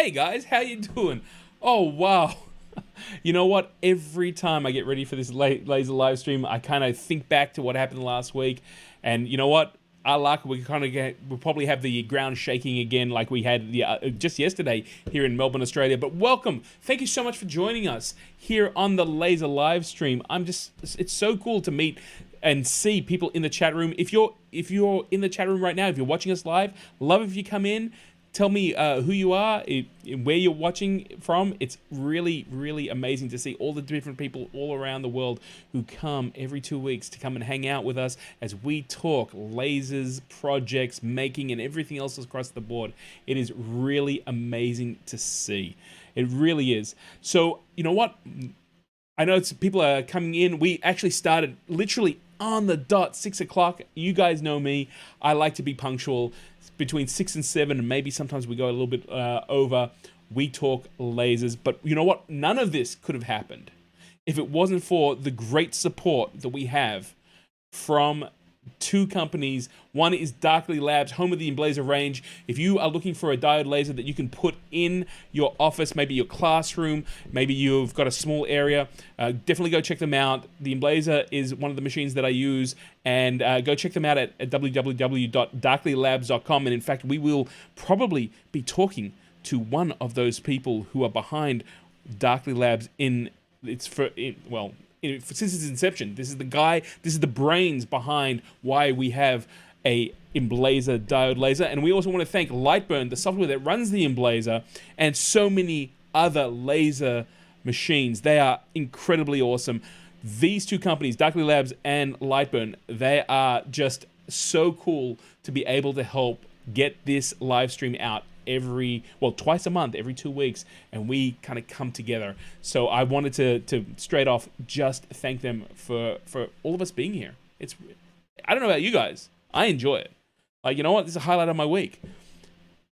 Hey guys, how you doing? Oh wow. You know what? Every time I get ready for this laser live stream, I kind of think back to what happened last week, and you know what? Our luck, we'll probably have the ground shaking again like we had just yesterday here in Melbourne, Australia. But welcome. Thank you so much for joining us here on the laser live stream. It's so cool to meet and see people in the chat room. If you're in the chat room right now, if you're watching us live, love if you come in. Tell me who you are, where you're watching from. It's really, really amazing to see all the different people all around the world who come every 2 weeks to come and hang out with us as we talk lasers, projects, making, and everything else across the board. It is really amazing to see. It really is. So, you know what? I know people are coming in. We actually started literally on the dot, 6 o'clock. You guys know me. I like to be punctual. Between 6 and 7, and maybe sometimes we go a little bit over. We talk lasers, but you know what? None of this could have happened if it wasn't for the great support that we have from two companies. One is Darkly Labs, home of the Emblazer range. If you are looking for a diode laser that you can put in your office, maybe your classroom, maybe you've got a small area, definitely go check them out. The Emblazer is one of the machines that I use, and go check them out at www.darklylabs.com. And in fact, we will probably be talking to one of those people who are behind Darkly Labs since its inception. This is the brains behind why we have a Emblazer diode laser. And we also want to thank Lightburn, the software that runs the Emblazer, and so many other laser machines. They are incredibly awesome. These two companies, Darkly Labs and Lightburn, they are just so cool to be able to help get this live stream out twice a month, every 2 weeks, and we kind of come together. So I wanted to straight off just thank them for all of us being here. I don't know about you guys, I enjoy it. Like, you know what? This is a highlight of my week.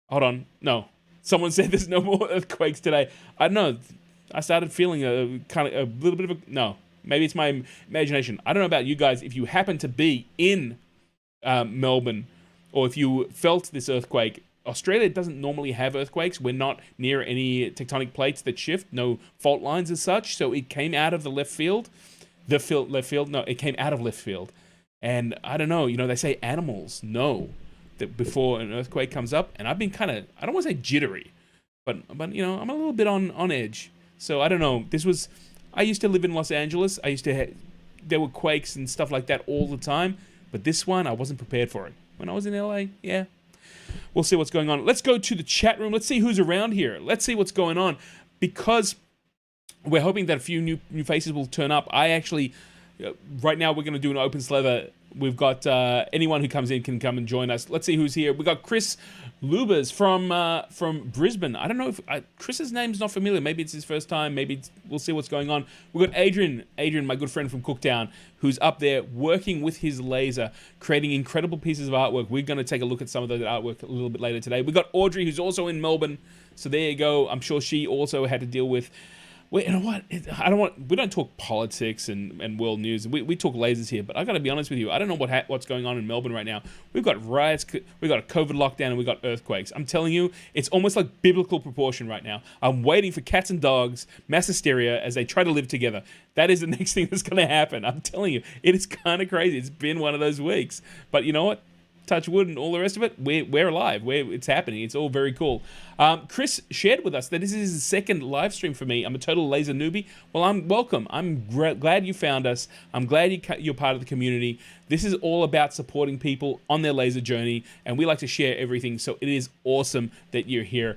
Hold on, no. Someone said there's no more earthquakes today. I don't know. I started feeling a little bit of no. Maybe it's my imagination. I don't know about you guys. If you happen to be in Melbourne, or if you felt this earthquake. Australia doesn't normally have earthquakes. We're not near any tectonic plates that shift, no fault lines as such. So it came out of the left field. It came out of left field. And I don't know, they say animals know that before an earthquake comes up. And I've been I don't want to say jittery, but I'm a little bit on edge. So I don't know. I used to live in Los Angeles. There were quakes and stuff like that all the time. But this one, I wasn't prepared for it. When I was in LA, yeah. We'll see what's going on. Let's go to the chat room. Let's see who's around here. Let's see what's going on. Because we're hoping that a few new faces will turn up. Right now we're going to do an open slather. We've got anyone who comes in can come and join us. Let's see who's here. We've got Chris Lubers from Brisbane. I don't know if Chris's name's not familiar. Maybe it's his first time. We'll see what's going on. We've got Adrian, my good friend from Cooktown, who's up there working with his laser, creating incredible pieces of artwork. We're going to take a look at some of that artwork a little bit later today. We've got Audrey, who's also in Melbourne. So there you go. I'm sure she also had to deal with... You know what? We don't talk politics and world news. We talk lasers here, but I got to be honest with you. I don't know what's going on in Melbourne right now. We've got riots, we've got a COVID lockdown, and we've got earthquakes. I'm telling you, it's almost like biblical proportion right now. I'm waiting for cats and dogs, mass hysteria, as they try to live together. That is the next thing that's going to happen. I'm telling you, it is kind of crazy. It's been one of those weeks. But you know what? Touch wood and all the rest of it, we're alive. It's happening. It's all very cool. Chris shared with us that this is his second live stream for me. I'm a total laser newbie. Well, I'm welcome. I'm glad you found us. I'm glad you're part of the community. This is all about supporting people on their laser journey, and we like to share everything. So it is awesome that you're here,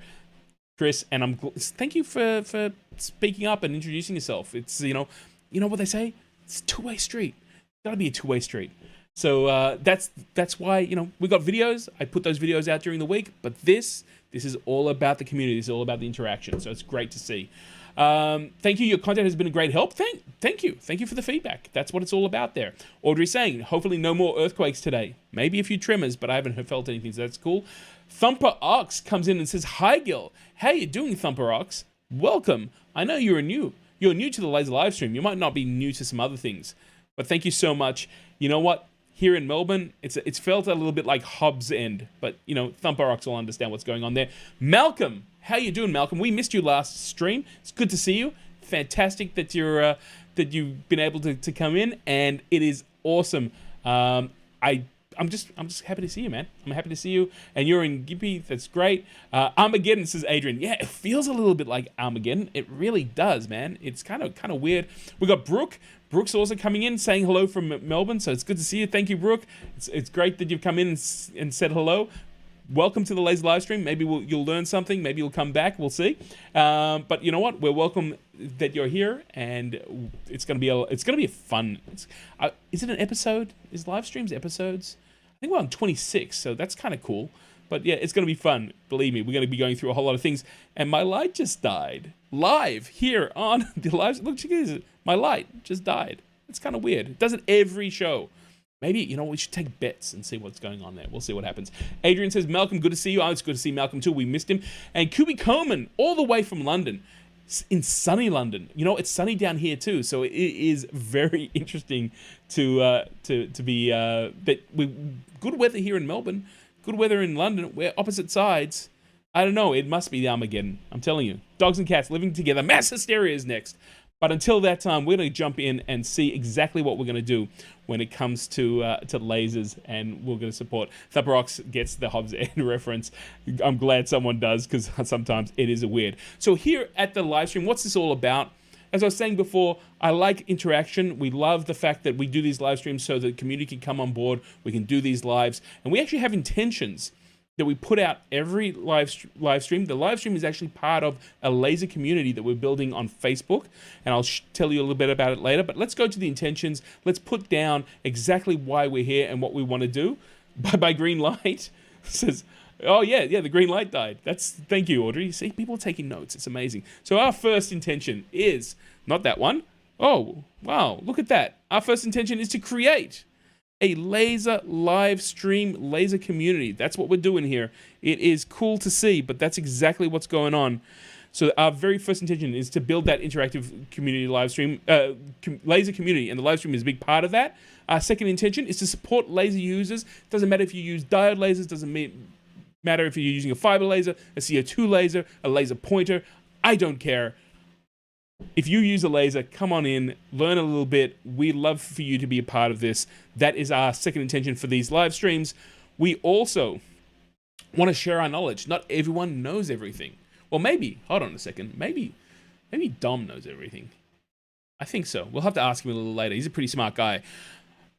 Chris. And thank you for speaking up and introducing yourself. It's you know what they say. It's a two-way street. It's got to be a two-way street. So that's why we got videos. I put those videos out during the week, but this is all about the community. This is all about the interaction. So it's great to see. Thank you. Your content has been a great help. Thank you for the feedback. That's what it's all about there. Audrey saying, hopefully no more earthquakes today. Maybe a few tremors, but I haven't felt anything. So that's cool. Thumper Ox comes in and says, "Hi, Gil. How you doing, Thumper Ox? Welcome. I know you're new to the laser live stream. You might not be new to some other things, but thank you so much. You know what? here in Melbourne, it's felt a little bit like Hobbs End, but you know, Thumper Rocks will understand what's going on there. Malcolm, how you doing, Malcolm? We missed you last stream. It's good to see you. Fantastic that you've been able to come in, and it is awesome. I'm just happy to see you, man. I'm happy to see you, and you're in Gimpy. That's great. Armageddon, says Adrian. Yeah, it feels a little bit like Armageddon. It really does, man. It's kind of weird. We got Brooke. Brooke's also coming in, saying hello from Melbourne. So it's good to see you. Thank you, Brooke. It's great that you've come in and said hello. Welcome to the Laser Livestream. Maybe you'll learn something. Maybe you'll come back. We'll see. But you know what? We're welcome that you're here, and it's gonna be a fun. Is it an episode? Is live streams episodes? I think we're on 26, so that's kind of cool. But yeah, it's going to be fun. Believe me, we're going to be going through a whole lot of things. And my light just died. Live here on the live. Look, my light just died. It's kind of weird. It does it every show. Maybe, you know, we should take bets and see what's going on there. We'll see what happens. Adrian says, Malcolm, good to see you. Oh, it's good to see Malcolm too. We missed him. And Kubi Coleman, all the way from London. In sunny London. You know, it's sunny down here too, so it is very interesting to be that we good weather here in Melbourne, good weather in London. We're opposite sides. I don't know. It must be the Armageddon. I'm telling you. Dogs and cats living together. Mass hysteria is next. But until that time, we're going to jump in and see exactly what we're going to do when it comes to lasers, and we're going to support. Thupperox gets the Hobbs End reference. I'm glad someone does, because sometimes it is weird. So here at the live stream, what's this all about? As I was saying before, I like interaction. We love the fact that we do these live streams so that the community can come on board. We can do these lives, and we actually have intentions that we put out every live stream. The live stream is actually part of a laser community that we're building on Facebook, and I'll tell you a little bit about it later. But let's go to the intentions. Let's put down exactly why we're here and what we want to do. By green light says, oh yeah, the green light died. Thank you, Audrey. See, people are taking notes. It's amazing. So our first intention is not that one. Oh wow, look at that. Our first intention is to create a laser live stream laser community. That's what we're doing here. It is cool to see, but that's exactly what's going on. So our very first intention is to build that interactive community live stream, laser community, and the live stream is a big part of that. Our second intention is to support laser users. Doesn't matter if you use diode lasers, doesn't matter if you're using a fiber laser, a CO2 laser, a laser pointer. I don't care. If you use a laser, come on in, learn a little bit. We'd love for you to be a part of this. That is our second intention for these live streams. We also want to share our knowledge. Not everyone knows everything. Well, maybe, hold on a second. Maybe Dom knows everything. I think so. We'll have to ask him a little later. He's a pretty smart guy.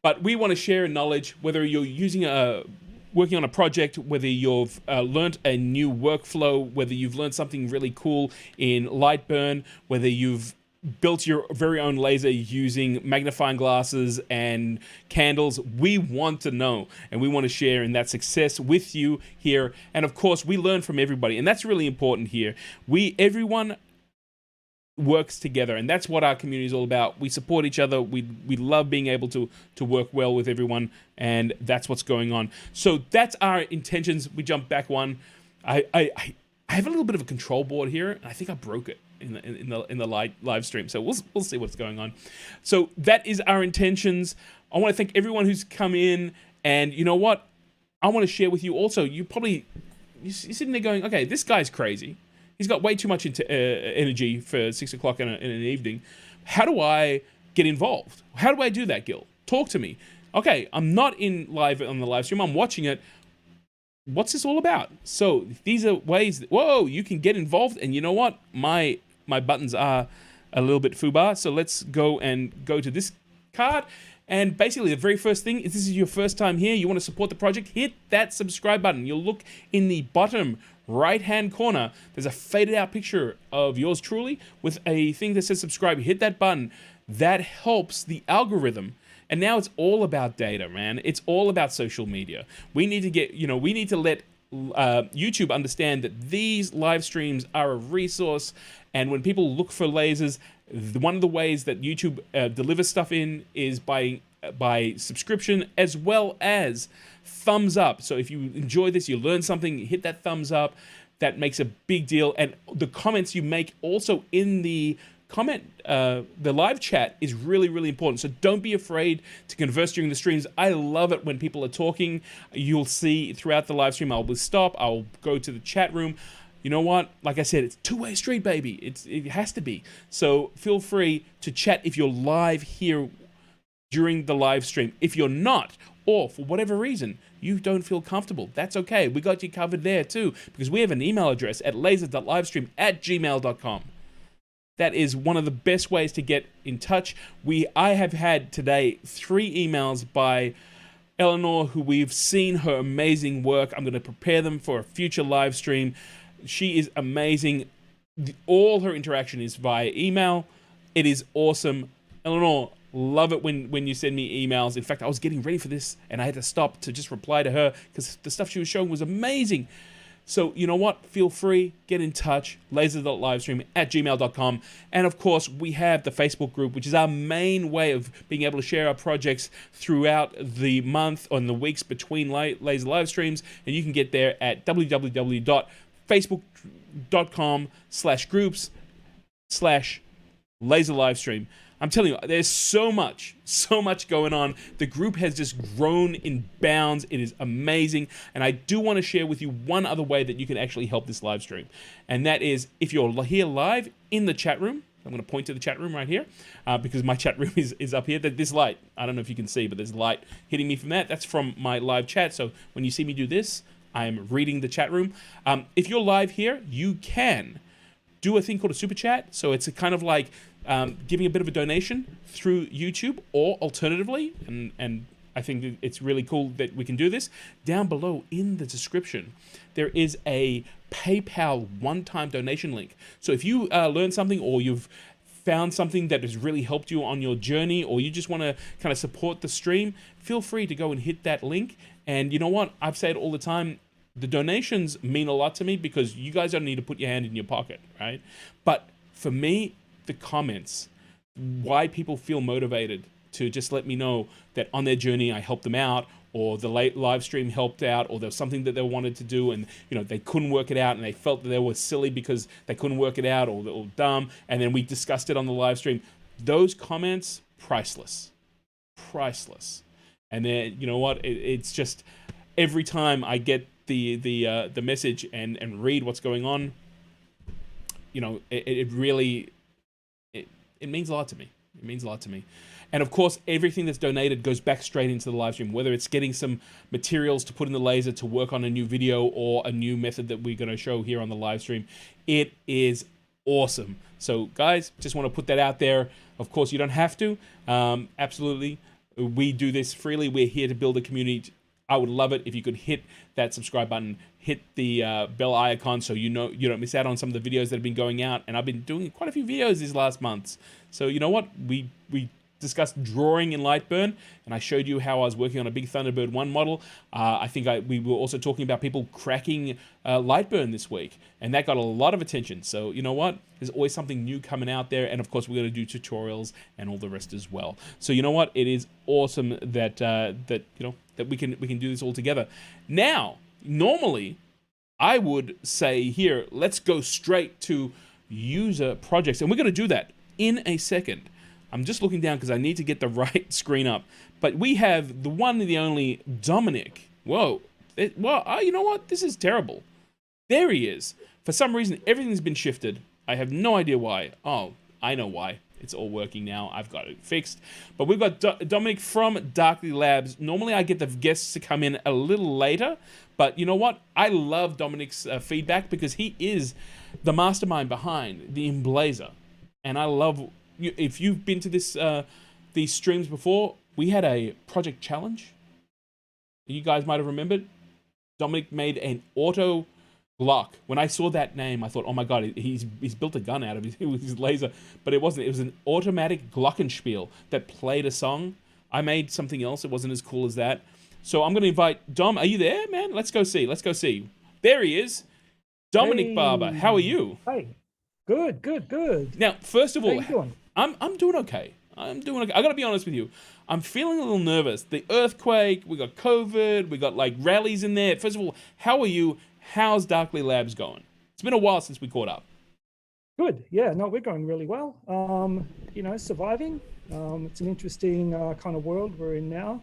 But we want to share knowledge, whether you're working on a project, whether you've learned a new workflow, whether you've learned something really cool in Lightburn, whether you've built your very own laser using magnifying glasses and candles. We want to know, and we want to share in that success with you here. And of course, we learn from everybody, and that's really important here. Everyone works together, and that's what our community is all about. We support each other. We love being able to work well with everyone, and that's what's going on. So that's our intentions. We jump back one. I have a little bit of a control board here, and I think I broke it in the live stream. So we'll see what's going on. So that is our intentions. I want to thank everyone who's come in, and you know what? I want to share with you also. You're sitting there going, okay, this guy's crazy. He's got way too much energy for 6 o'clock in an evening. How do I get involved? How do I do that, Gil? Talk to me. Okay, I'm not on the live stream. I'm watching it. What's this all about? So these are ways that, you can get involved. And you know what? My buttons are a little bit foobar. So let's go to this card. And basically, the very first thing, if this is your first time here, you want to support the project, hit that subscribe button. You'll look in the bottom right-hand corner. There's a faded-out picture of yours truly with a thing that says subscribe. Hit that button. That helps the algorithm. And now it's all about data, man. It's all about social media. We need to let YouTube understand that these live streams are a resource. And when people look for lasers, one of the ways that YouTube delivers stuff in is by subscription as well as thumbs up. So if you enjoy this, you learn something, hit that thumbs up. That makes a big deal. And the comments you make also in the comment. The live chat is really, really important. So don't be afraid to converse during the streams. I love it when people are talking. You'll see throughout the live stream, I will stop. I'll go to the chat room. You know what? Like I said, it's two-way street, baby. It has to be. So feel free to chat if you're live here during the live stream. If you're not, or for whatever reason, you don't feel comfortable, that's okay. We got you covered there too, because we have an email address at laser.livestream@gmail.com. That is one of the best ways to get in touch. I have had today 3 emails by Eleanor, who we've seen her amazing work. I'm going to prepare them for a future live stream. She is amazing. All her interaction is via email. It is awesome. Eleanor, love it when you send me emails. In fact, I was getting ready for this and I had to stop to just reply to her because the stuff she was showing was amazing. So you know what? Feel free, get in touch, laser.livestream@gmail.com. And of course, we have the Facebook group, which is our main way of being able to share our projects throughout the month or in the weeks between laser live streams. And you can get there at www.facebook.com/groups/laser livestream. I'm telling you, there's so much going on. The group has just grown in bounds. It is amazing. And I do want to share with you one other way that you can actually help this live stream. And that is, if you're here live in the chat room, I'm going to point to the chat room right here, because my chat room is up here. This light, I don't know if you can see, but there's light hitting me from that. That's from my live chat. So when you see me do this, I am reading the chat room. If you're live here, you can do a thing called a super chat. So it's a kind of like giving a bit of a donation through YouTube, or alternatively, and I think it's really cool that we can do this, down below in the description, there is a PayPal one-time donation link. So if you learned something, or you've found something that has really helped you on your journey, or you just want to kind of support the stream, feel free to go and hit that link. And you know what? I've said all the time, the donations mean a lot to me because you guys don't need to put your hand in your pocket, right? But for me, the comments, why people feel motivated to just let me know that on their journey I helped them out, or the late live stream helped out, or there was something that they wanted to do and they couldn't work it out and they felt that they were silly because they couldn't work it out, or they were dumb, and then we discussed it on the live stream. Those comments, priceless. And then you know what? It's just every time I get the message and read what's going on, it really it means a lot to me. It means a lot to me. And of course, everything that's donated goes back straight into the live stream, whether it's getting some materials to put in the laser to work on a new video or a new method that we're going to show here on the live stream. It is awesome. So guys, just want to put that out there. Of course, you don't have to. Absolutely. We do this freely. We're here to build a community. I would love it if you could hit that subscribe button, hit the bell icon so you don't miss out on some of the videos that have been going out. And I've been doing quite a few videos these last months. So you know what? We discussed drawing in Lightburn, and I showed you how I was working on a big Thunderbird 1 model. I think we were also talking about people cracking Lightburn this week, and that got a lot of attention. So you know what? There's always something new coming out there, and of course we're going to do tutorials and all the rest as well. So you know what? It is awesome that that we can do this all together. Now, normally I would say here, let's go straight to user projects, and we're going to do that in a second. I'm just looking down because I need to get the right screen up. But we have the one and the only Domenic. Whoa. You know what? This is terrible. There he is. For some reason, everything's been shifted. I have no idea why. Oh, I know why. It's all working now. I've got it fixed. But we've got Domenic from Darkly Labs. Normally, I get the guests to come in a little later. But you know what? I love Domenic's feedback because he is the mastermind behind the Emblazer. And I love... If you've been to these streams before, we had a project challenge. You guys might have remembered. Domenic made an auto Glock. When I saw that name, I thought, oh my god, he's built a gun out of his laser. But it wasn't. It was an automatic glockenspiel that played a song. I made something else. It wasn't as cool as that. So I'm going to invite Dom. Are you there, man? Let's go see. There he is. Domenic Barber. How are you? Hi. Good. Now, first of all, how you doing? I'm doing okay. I gotta be honest with you. I'm feeling a little nervous. The earthquake, we got COVID, we got like rallies in there. First of all, how are you? How's Darkly Labs going? It's been a while since we caught up. Good. Yeah, no, we're going really well. Surviving. It's an interesting kind of world we're in now.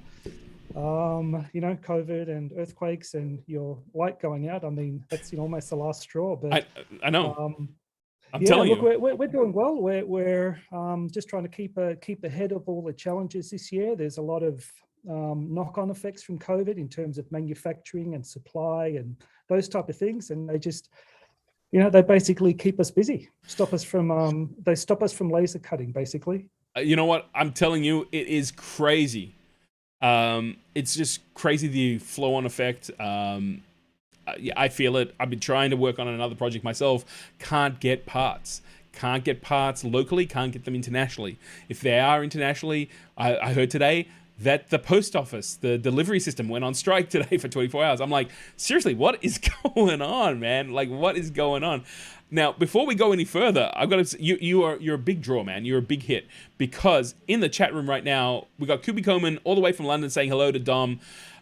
COVID and earthquakes and your light going out. I mean, that's almost the last straw. But I know. um, I'm yeah, telling look, you. we're doing well. We're just trying to keep ahead of all the challenges this year. There's a lot of knock-on effects from COVID in terms of manufacturing and supply and those type of things, and they basically keep us busy, they stop us from laser cutting, basically. You know what? I'm telling you, it is crazy. It's just crazy, the flow-on effect. Yeah, I feel it. I've been trying to work on another project myself. Can't get parts. Can't get parts locally. Can't get them internationally. If they are internationally, I heard today that the post office, the delivery system, went on strike today for 24 hours. I'm like, seriously, what is going on, man? Like, what is going on? Now, before we go any further, I've got to say, you're a big draw, man. You're a big hit, because in the chat room right now, we got Kubi Coleman all the way from London saying hello to Dom.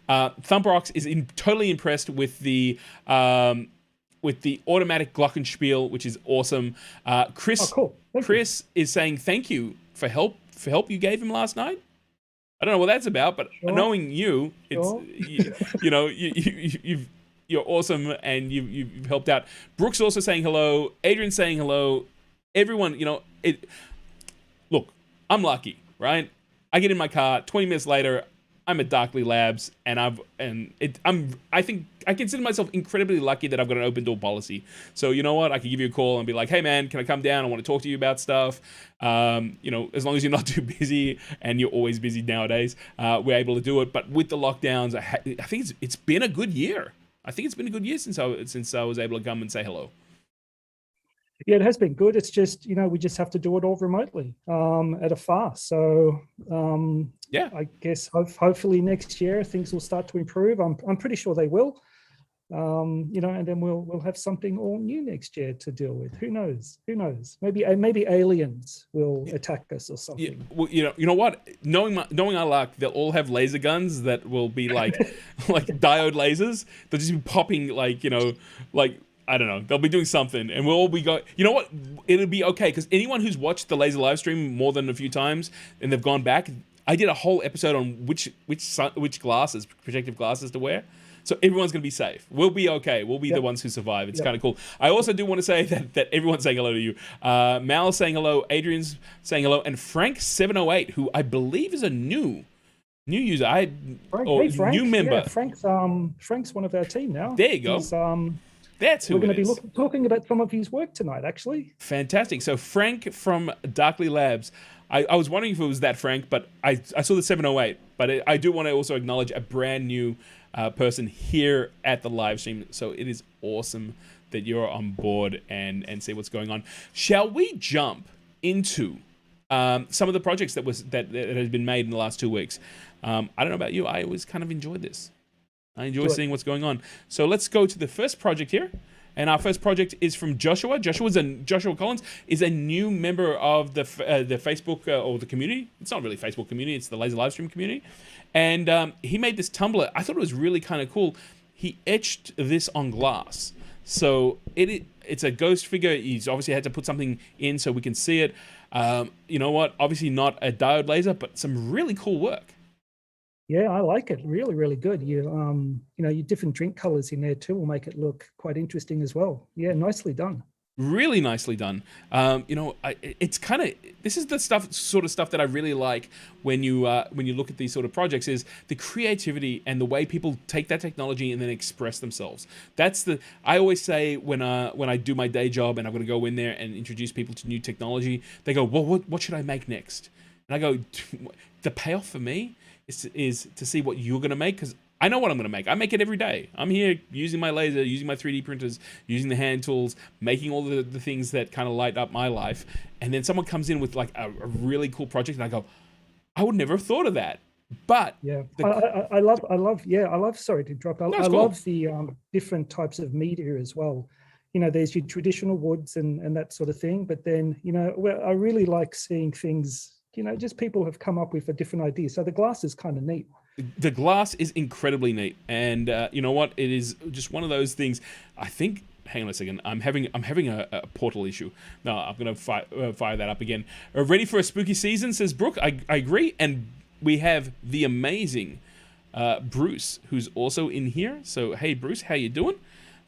Thumperox is totally impressed with the automatic glockenspiel, which is awesome. Chris, Oh, cool. Chris is saying thank you for help you gave him last night. I don't know what that's about, but Sure. knowing you, it's Sure. you're awesome, and you've helped out. Brooke's also saying hello. Adrian's saying hello. Everyone, look, I'm lucky, right? I get in my car, 20 minutes later, I'm at Darkly Labs, and I think I consider myself incredibly lucky that I've got an open door policy. So you know what? I can give you a call and be like, hey man, can I come down? I want to talk to you about stuff. As long as you're not too busy, and you're always busy nowadays, we're able to do it. But with the lockdowns, I think it's been a good year. I think it's been a good year since I was able to come and say hello. Yeah, it has been good. It's just, we just have to do it all remotely at a fast. So Yeah, I guess hopefully next year things will start to improve. I'm pretty sure they will. And then we'll have something all new next year to deal with. Who knows? Maybe aliens will attack us or something. Yeah, well, you know what? Knowing our luck, they'll all have laser guns that will be like like diode lasers. They'll just be popping like I don't know. They'll be doing something, and we'll all be going. You know what? It'll be okay, because anyone who's watched the laser live stream more than a few times and they've gone back, I did a whole episode on which glasses, protective glasses to wear. So everyone's going to be safe. We'll be okay. We'll be the ones who survive. It's kind of cool. I also do want to say that everyone's saying hello to you. Mal's saying hello. Adrian's saying hello. And Frank708, who I believe is a new user. Frank. New member. Yeah, Frank's one of our team now. There you go. That's who we're going to be talking about some of his work tonight, actually. Fantastic. So Frank from Darkly Labs. I was wondering if it was that Frank, but I saw the 708. But I do want to also acknowledge a brand new person here at the live stream. So it is awesome that you're on board and see what's going on. Shall we jump into some of the projects that has been made in the last 2 weeks? I don't know about you. I always kind of enjoyed this. I enjoy seeing what's going on. So let's go to the first project here. And our first project is from Joshua. Joshua Collins is a new member of the Facebook or the community. It's not really Facebook community. It's the Laser Livestream community. And he made this tumbler. I thought it was really kind of cool. He etched this on glass. So it's a ghost figure. He's obviously had to put something in so we can see it. You know what? Obviously not a diode laser, but some really cool work. Yeah, I like it. Really, really good. Your different drink colors in there too will make it look quite interesting as well. Yeah, nicely done. Really nicely done. It's kind of, this is the sort of stuff that I really like when you look at these sort of projects, is the creativity and the way people take that technology and then express themselves. I always say when I do my day job and I'm going to go in there and introduce people to new technology, they go, well, what should I make next? And I go, the payoff for me is to see what you're going to make, because I know what I'm going to make. I make it every day. I'm here using my laser, using my 3D printers, using the hand tools, making all the things that kind of light up my life. And then someone comes in with like a really cool project, and I go, I would never have thought of that. But yeah, I love. Sorry to interrupt. I love the different types of media as well. There's your traditional woods and that sort of thing. But then, I really like seeing things. Just people have come up with a different idea. So the glass is kind of neat. The glass is incredibly neat. And you know what? It is just one of those things. I think hang on a second. I'm having a portal issue. No, I'm gonna fire that up again. Ready for a spooky season? Says Brooke. I agree. And we have the amazing Bruce, who's also in here. So hey, Bruce, how you doing?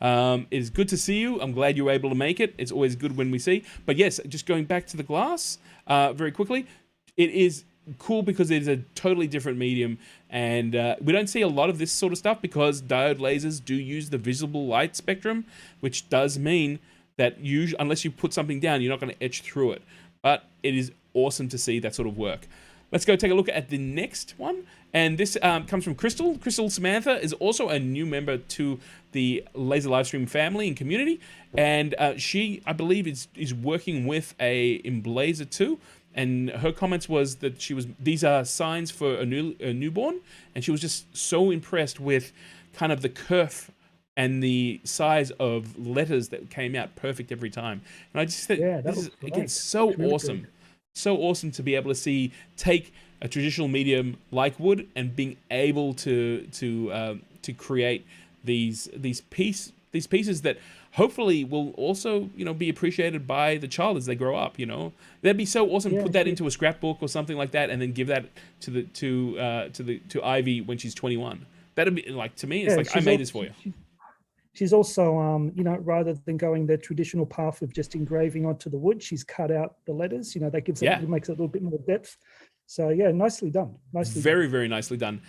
It's good to see you. I'm glad you were able to make it. It's always good when we see. But yes, just going back to the glass very quickly, it is cool because it is a totally different medium, and we don't see a lot of this sort of stuff because diode lasers do use the visible light spectrum, which does mean that unless you put something down, you're not going to etch through it. But it is awesome to see that sort of work. Let's go take a look at the next one. And this comes from Crystal. Crystal Samantha is also a new member to the Laser Livestream family and community. And she, I believe, is working with a Emblazer 2. And her comments was that these are signs for a newborn. And she was just so impressed with kind of the curve and the size of letters that came out perfect every time. And I just think this is, again, so awesome. Good. So awesome to be able to take a traditional medium like wood and being able to create these pieces that hopefully will also be appreciated by the child as they grow up. That'd be so awesome to put that into a scrapbook or something like that, and then give that to Ivy when she's 21. That'd be like, to me, it's like, I made this for you. She's also, rather than going the traditional path of just engraving onto the wood, she's cut out the letters. That gives it makes it a little bit more depth. So yeah, nicely done. Very, very nicely done.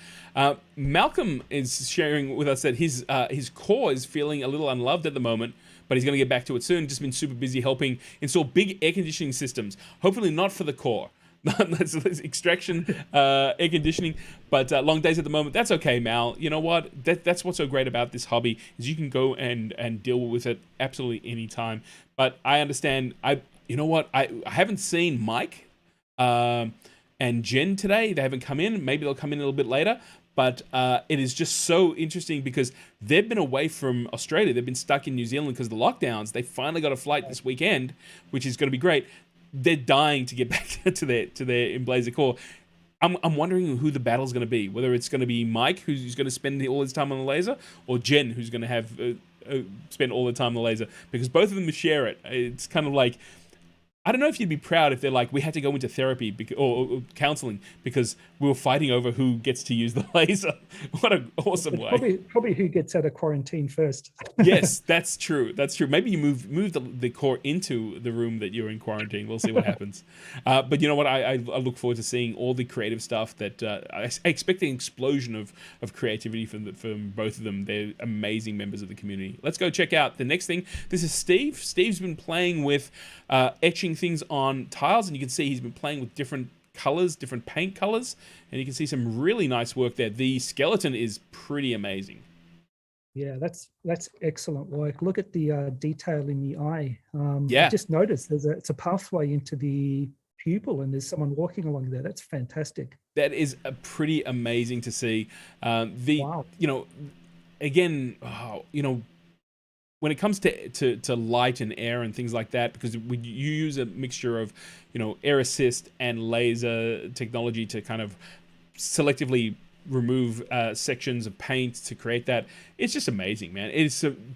Malcolm is sharing with us that his core is feeling a little unloved at the moment, but he's going to get back to it soon. Just been super busy helping install big air conditioning systems. Hopefully not for the core. That's extraction, air conditioning, but long days at the moment. That's okay, Mal. You know what? That's what's so great about this hobby is you can go and deal with it absolutely any time. But I understand. I haven't seen Mike and Jen today. They haven't come in. Maybe they'll come in a little bit later. But it is just so interesting because they've been away from Australia. They've been stuck in New Zealand because of the lockdowns. They finally got a flight this weekend, which is going to be great. They're dying to get back to their Emblazer core. I'm wondering who the battle's going to be. Whether it's going to be Mike, who's going to spend all his time on the laser, or Jen, who's going to have spend all the time on the laser. Because both of them share it. It's kind of like, I don't know if you'd be proud if they're like, we had to go into therapy or counseling because we were fighting over who gets to use the laser. What an awesome way. Probably who gets out of quarantine first. Yes, that's true. That's true. Maybe you move the core into the room that you're in quarantine. We'll see what happens. But you know what? I look forward to seeing all the creative stuff that I expect an explosion of creativity from both of them. They're amazing members of the community. Let's go check out the next thing. This is Steve. Steve's been playing with etching things on tiles, and you can see he's been playing with different colors, different paint colors, and you can see some really nice work there. The skeleton is pretty amazing. Yeah, that's excellent work. Look at the detail in the eye. I just noticed it's a pathway into the pupil, and there's someone walking along there. That's fantastic. That is pretty amazing to see. Wow. Again, when it comes to light and air and things like that, because you use a mixture of, air assist and laser technology to kind of selectively remove sections of paint to create that. It's just amazing, man.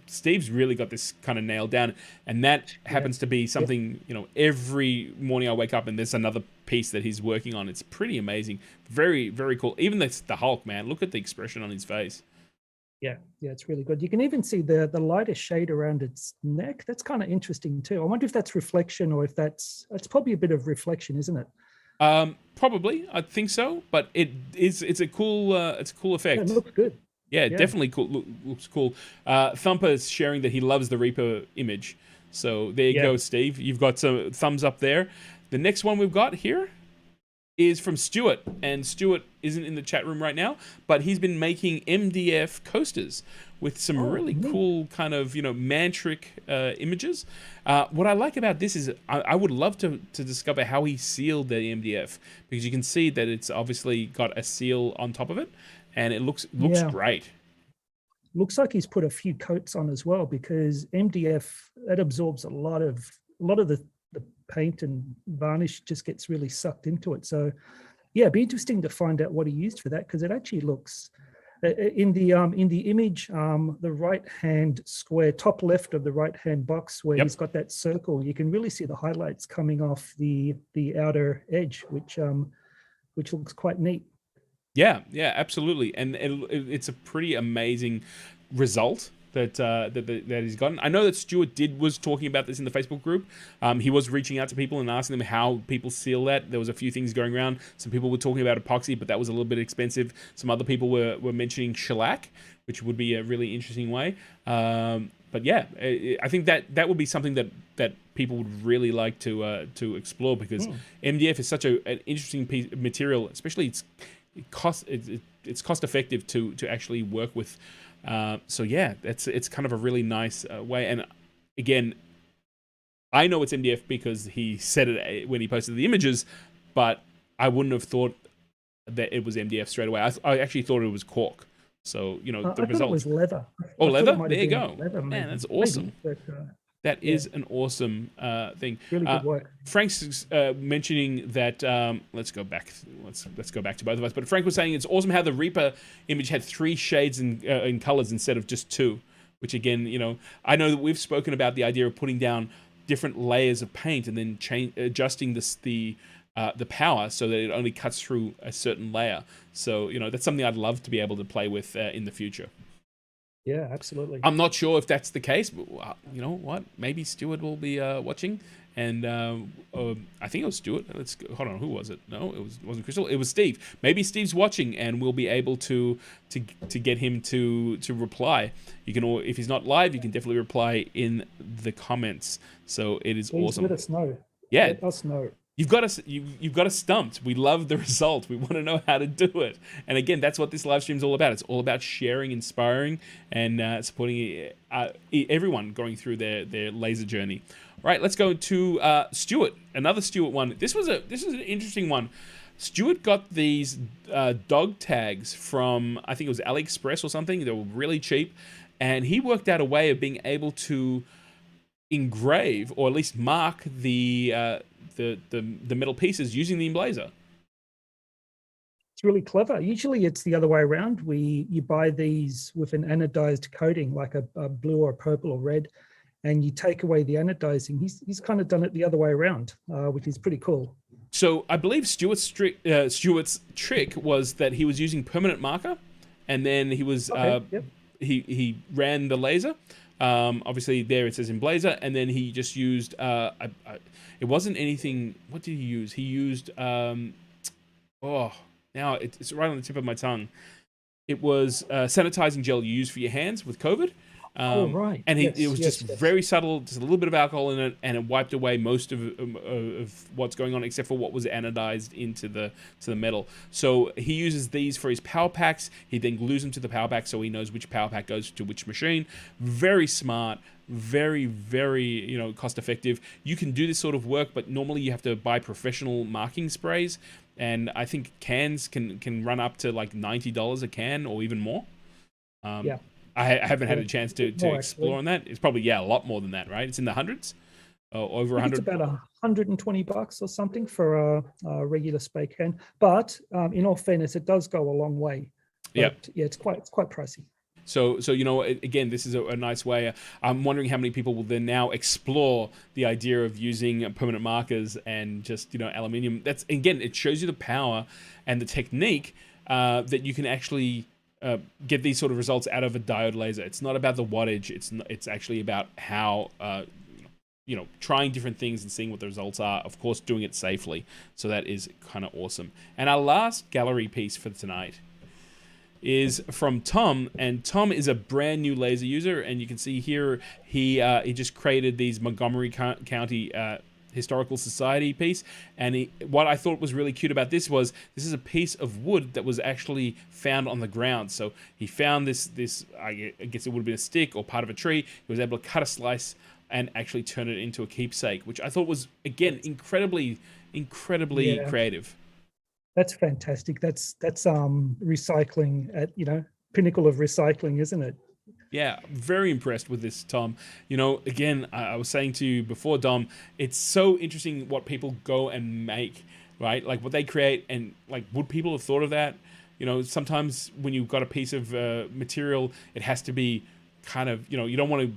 Steve's really got this kind of nailed down, and that happens to be something, every morning I wake up and there's another piece that he's working on. It's pretty amazing. Very, very cool. Even the Hulk, man. Look at the expression on his face. Yeah, it's really good. You can even see the lighter shade around its neck. That's kind of interesting too. I wonder if that's reflection or if it's probably a bit of reflection, isn't it? Probably, I think so. But it's a cool effect. Yeah, it looks good. Yeah, definitely cool. Looks cool. Thumper's sharing that he loves the Reaper image. So there you go, Steve. You've got some thumbs up there. The next one we've got here is from Stuart, and Stuart isn't in the chat room right now, but he's been making MDF coasters with some really cool kind of mantric images. What I like about this is I would love to discover how he sealed the MDF, because you can see that it's obviously got a seal on top of it, and it looks great. Looks like he's put a few coats on as well, because MDF, that absorbs a lot of the paint and varnish, just gets really sucked into it. So yeah, it'd be interesting to find out what he used for that, because it actually looks In the image, the right hand square, top left of the right hand box, where he's got that circle, you can really see the highlights coming off the outer edge, which looks quite neat. Yeah, absolutely, and it's a pretty amazing result that he's gotten. I know that Stuart was talking about this in the Facebook group. He was reaching out to people and asking them how people seal that. There was a few things going around. Some people were talking about epoxy, but that was a little bit expensive. Some other people were mentioning shellac, which would be a really interesting way. But yeah, I think that would be something that people would really like to explore, because MDF is such an interesting material, especially it's cost effective to actually work with. So yeah, it's kind of a really nice way. And again, I know it's MDF because he said it when he posted the images, but I wouldn't have thought that it was MDF straight away. I actually thought it was cork. So, the I results. thought it was leather. Oh, leather? There you go. Leather, maybe. Man, that's awesome. Maybe, that is an awesome thing. Really good work. Frank's mentioning that. Let's go back. Let's go back to both of us. But Frank was saying it's awesome how the Reaper image had 3 shades in colors instead of just 2. Which again, I know that we've spoken about the idea of putting down different layers of paint and then adjusting the power so that it only cuts through a certain layer. So that's something I'd love to be able to play with in the future. Yeah, absolutely. I'm not sure if that's the case, but you know what? Maybe Stuart will be watching, and I think it was Stuart. Hold on, who was it? No, it wasn't Crystal. It was Steve. Maybe Steve's watching, and we'll be able to get him to reply. You can, if he's not live, you can definitely reply in the comments. So it is awesome. Let us know. Yeah, let us know. You've got us stumped. We love the result. We want to know how to do it. And again, that's what this live stream is all about. It's all about sharing, inspiring, and supporting everyone going through their laser journey. All right, let's go to Stuart. Another Stuart one. This was an interesting one. Stuart got these dog tags from, I think it was AliExpress or something. They were really cheap, and he worked out a way of being able to engrave, or at least mark the metal pieces using the emblazer. It's really clever. Usually it's the other way around. You buy these with an anodized coating, like a blue or a purple or red, and you take away the anodizing. He's kind of done it the other way around, which is pretty cool. So I believe Stuart's trick was that he was using permanent marker, and then he was he ran the laser. Obviously there it says emblazer, and then he just used it wasn't anything. What did he use? He used now it's right on the tip of my tongue. It was sanitizing gel you use for your hands with COVID. Right. And it was just very subtle, just a little bit of alcohol in it, and it wiped away most of what's going on, except for what was anodized into the metal. So he uses these for his power packs. He then glues them to the power pack, so he knows which power pack goes to which machine. Very smart, very, very cost effective. You can do this sort of work, but normally you have to buy professional marking sprays, and I think cans can run up to like $90 a can or even more. I haven't had a chance to explore on that. It's probably a lot more than that, right? It's in the hundreds, over 100. It's about $120 or something for a regular spray can. But in all fairness, it does go a long way. But, it's quite pricey. So again, this is a nice way. I'm wondering how many people will then now explore the idea of using permanent markers and just aluminium. That's, again, it shows you the power and the technique that you can actually get these sort of results out of a diode laser. It's not about the wattage. It's actually about how trying different things and seeing what the results are. Of course, doing it safely. So that is kind of awesome. And our last gallery piece for tonight is from Tom, and Tom is a brand new laser user, and you can see here he just created these Montgomery County Historical Society piece, and what I thought was really cute about this was this is a piece of wood that was actually found on the ground. So he found this I guess it would have been a stick or part of a tree. He was able to cut a slice and actually turn it into a keepsake, which I thought was, again, incredibly creative. That's fantastic. That's recycling at pinnacle of recycling, isn't it? Yeah, very impressed with this, Tom. Again, I was saying to you before, Dom, it's so interesting what people go and make, right? Like what they create, and like, would people have thought of that? You know, sometimes when you've got a piece of material, it has to be kind of, you know, you don't want to,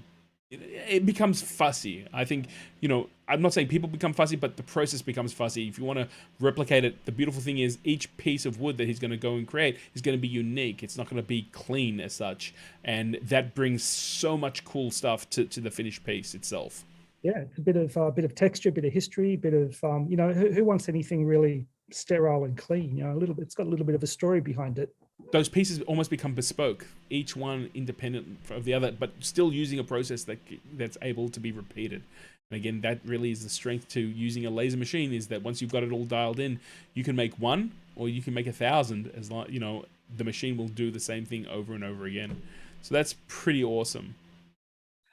it becomes fussy. I think, you know, I'm not saying people become fussy, but the process becomes fussy. If you want to replicate it, the beautiful thing is each piece of wood that he's going to go and create is going to be unique. It's not going to be clean as such. And that brings so much cool stuff to the finished piece itself. Yeah, it's a bit of texture, a bit of history, a bit of, you know, who wants anything really sterile and clean? You know, a little bit, it's got a little bit of a story behind it. Those pieces almost become bespoke, each one independent of the other, but still using a process that's able to be repeated. And again, that really is the strength to using a laser machine, is that once you've got it all dialed in, you can make one or you can make 1,000, as long, you know, the machine will do the same thing over and over again. So that's pretty awesome.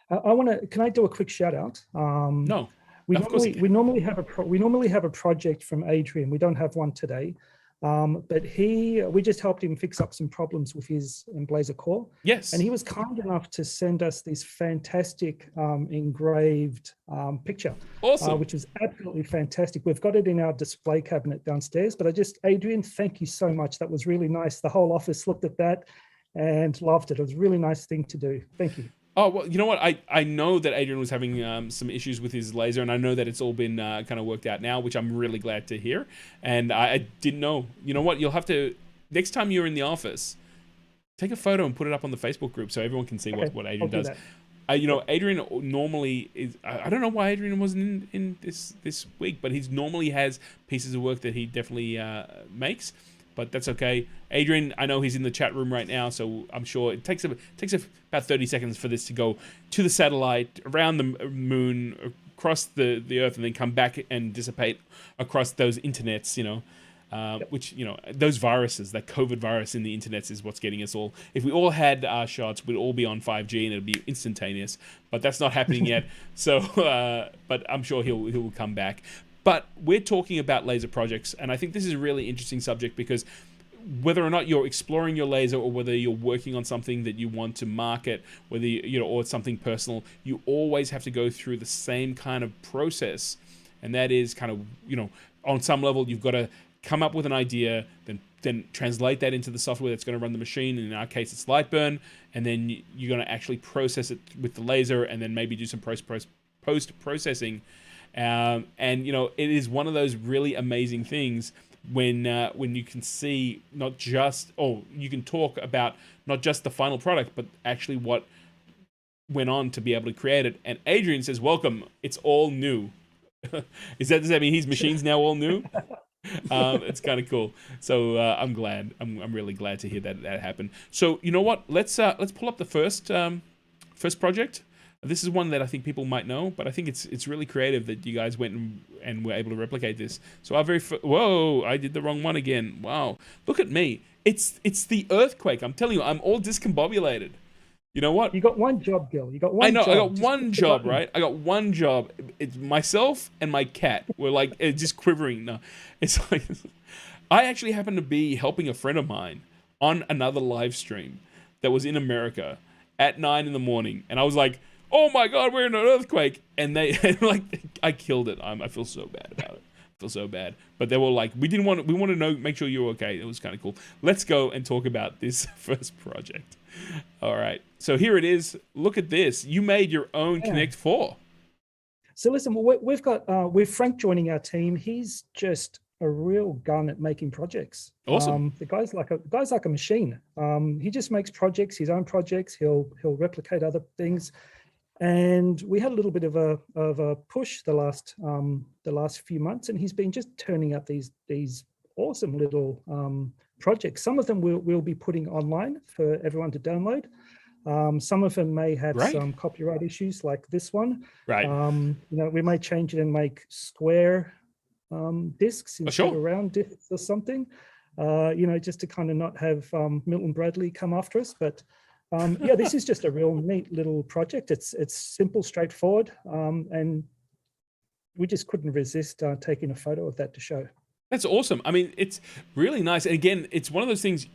I want to. Can I do a quick shout out? No, we normally have a project from Adrian. We don't have one today, but we just helped him fix up some problems with his Emblazer core. Yes, and he was kind enough to send us this fantastic engraved picture. Awesome, which is absolutely fantastic. We've got it in our display cabinet downstairs. But Adrian, thank you so much. That was really nice. The whole office looked at that and loved it. It was a really nice thing to do. Thank you. Oh, well, you know what? I know that Adrian was having some issues with his laser, and I know that it's all been kind of worked out now, which I'm really glad to hear. And I didn't know. You know what? You'll have to, next time you're in the office, take a photo and put it up on the Facebook group so everyone can see what Adrian does. You know, Adrian normally is, I don't know why Adrian wasn't in this week, but he's normally has pieces of work that he definitely makes. But that's okay. Adrian, I know he's in the chat room right now, so I'm sure it takes about 30 seconds for this to go to the satellite, around the moon, across the Earth, and then come back and dissipate across those internets, you know, which, you know, those viruses, that COVID virus in the internets is what's getting us all. If we all had our shots, we'd all be on 5G and it'd be instantaneous. But that's not happening yet. So, but I'm sure he'll come back. But we're talking about laser projects, and I think this is a really interesting subject because whether or not you're exploring your laser or whether you're working on something that you want to market, whether you know, or it's something personal, you always have to go through the same kind of process, and that is kind of, you know, on some level you've got to come up with an idea, then translate that into the software that's going to run the machine. In our case, it's Lightburn, and then you're going to actually process it with the laser, and then maybe do some post processing. And you know, it is one of those really amazing things when you can see not just, you can talk about not just the final product, but actually what went on to be able to create it. And Adrian says, "Welcome, it's all new." Does that mean his machine's now all new? It's kind of cool. So I'm glad. I'm really glad to hear that happened. So you know what? Let's pull up the first project. This is one that I think people might know, but I think it's really creative that you guys went and were able to replicate this. So our very whoa, I did the wrong one again. Wow, look at me. It's the earthquake. I'm telling you, I'm all discombobulated. You know what? You got one job, Gil. You got one. I know. Job. I got one job, right? I got one job. It's myself and my cat were like just quivering. No, it's like I actually happened to be helping a friend of mine on another live stream that was in America at 9 a.m, and I was like, "Oh my God, we're in an earthquake!" And they like, I killed it. I feel so bad about it. I feel so bad. But they were like, we want to know, make sure you're okay. It was kind of cool. Let's go and talk about this first project. All right. So here it is. Look at this. You made your own Connect 4. So listen, we've got with Frank joining our team. He's just a real gun at making projects. Awesome. The guy's like a machine. He just makes projects, his own projects. He'll replicate other things. And we had a little bit of a push the last few months, and he's been just turning up these awesome little projects. Some of them we'll be putting online for everyone to download. Some of them may have some copyright issues, like this one. Right. You know, we may change it and make square discs instead of round discs or something. You know, just to kind of not have Milton Bradley come after us, but. Yeah, this is just a real neat little project. It's simple, straightforward, and we just couldn't resist taking a photo of that to show. That's awesome. I mean, it's really nice. And again, it's one of those things,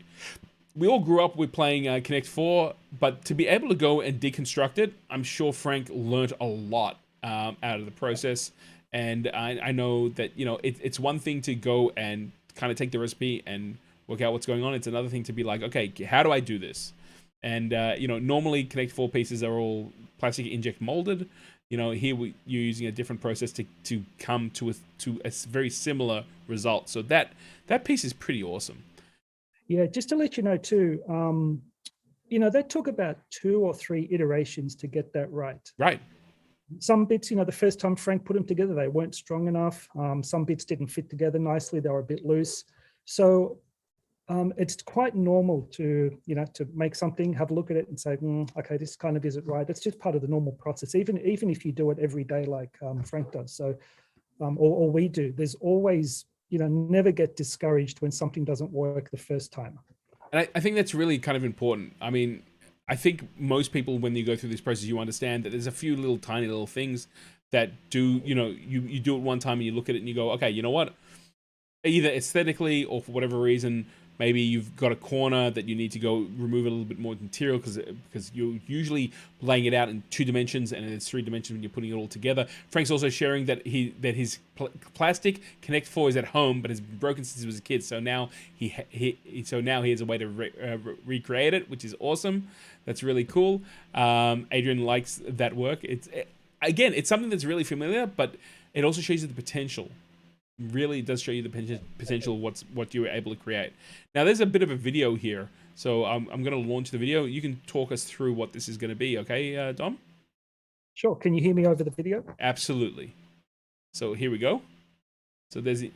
we all grew up with playing Connect 4, but to be able to go and deconstruct it, I'm sure Frank learned a lot out of the process. And I know that, you know, it's one thing to go and kind of take the recipe and work out what's going on. It's another thing to be like, okay, how do I do this? And normally Connect 4 pieces are all plastic inject molded. Here you're using a different process to come to a very similar result. So that piece is pretty awesome. Yeah, just to let you know too, that took about 2 or 3 iterations to get that right. Right. Some bits, the first time Frank put them together, they weren't strong enough. Some bits didn't fit together nicely. They were a bit loose. So it's quite normal to make something, have a look at it and say, okay, this kind of isn't right. It's just part of the normal process, even if you do it every day like Frank does. So, or we do. There's always, never get discouraged when something doesn't work the first time. And I think that's really kind of important. I mean, I think most people, when you go through this process, you understand that there's a few little tiny little things that do, you do it one time and you look at it and you go, okay, you know what? Either aesthetically or for whatever reason, maybe you've got a corner that you need to go remove a little bit more material because you're usually laying it out in 2 dimensions and it's 3 dimensions when you're putting it all together. Frank's also sharing that his plastic Connect 4 is at home, but has been broken since he was a kid. So now he has a way to recreate it, which is awesome. That's really cool. Adrian likes that work. It's something that's really familiar, but it also shows you the potential. Really does show you the potential what you were able to create. Now there's a bit of a video here, so I'm going to launch the video. You can talk us through what this is going to be, okay, Dom? Sure. Can you hear me over the video? Absolutely. So here we go. So there's the...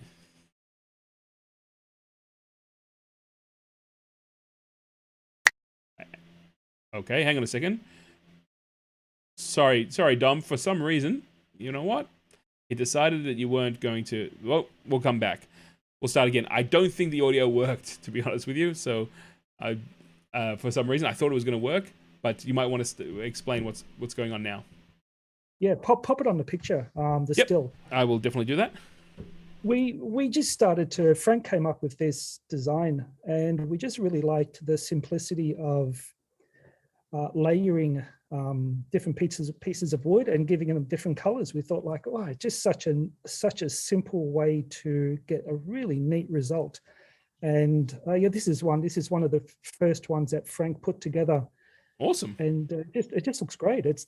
Okay, hang on a second. Sorry, Dom. For some reason, you know what? It decided that you weren't going to... Well, we'll come back. We'll start again. I don't think the audio worked, to be honest with you. So, for some reason, I thought it was going to work. But you might want to explain what's going on now. Yeah, pop it on the picture, still. I will definitely do that. We just started to... Frank came up with this design, and we just really liked the simplicity of layering different pieces of wood and giving them different colors. We thought like, oh, just such a simple way to get a really neat result. And this is one of the first ones that Frank put together. Awesome. And it just looks great. It's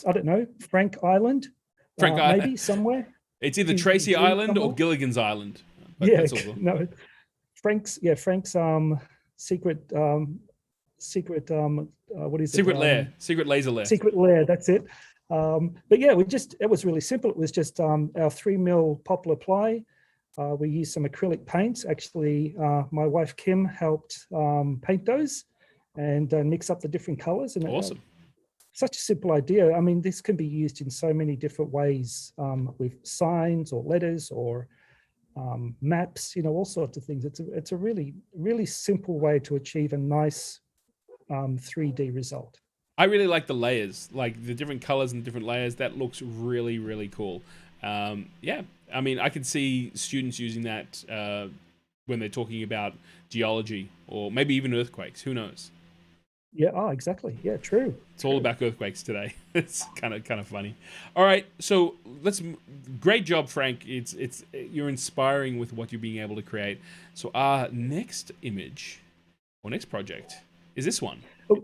I don't know, Frank Island, maybe somewhere. It's either Tracy Island or Gilligan's Island. Yeah, no, Frank's secret what is it? Secret lair, secret laser lair. Secret lair, that's it. But yeah, it was really simple. It was just our 3mm poplar ply. We used some acrylic paints. Actually, my wife Kim helped paint those and mix up the different colors. And awesome. Such a simple idea. I mean, this can be used in so many different ways with signs or letters or maps, all sorts of things. It's a really, really simple way to achieve a nice 3D result. I really like the layers, like the different colors and different layers. That looks really, really cool. Yeah, I mean, I could see students using that when they're talking about geology or maybe even earthquakes. Who knows? Yeah. Oh, exactly. Yeah. True. It's all about earthquakes today. It's kind of funny. All right. So great job, Frank. You're inspiring with what you're being able to create. So our next image or next project is this one. Oh,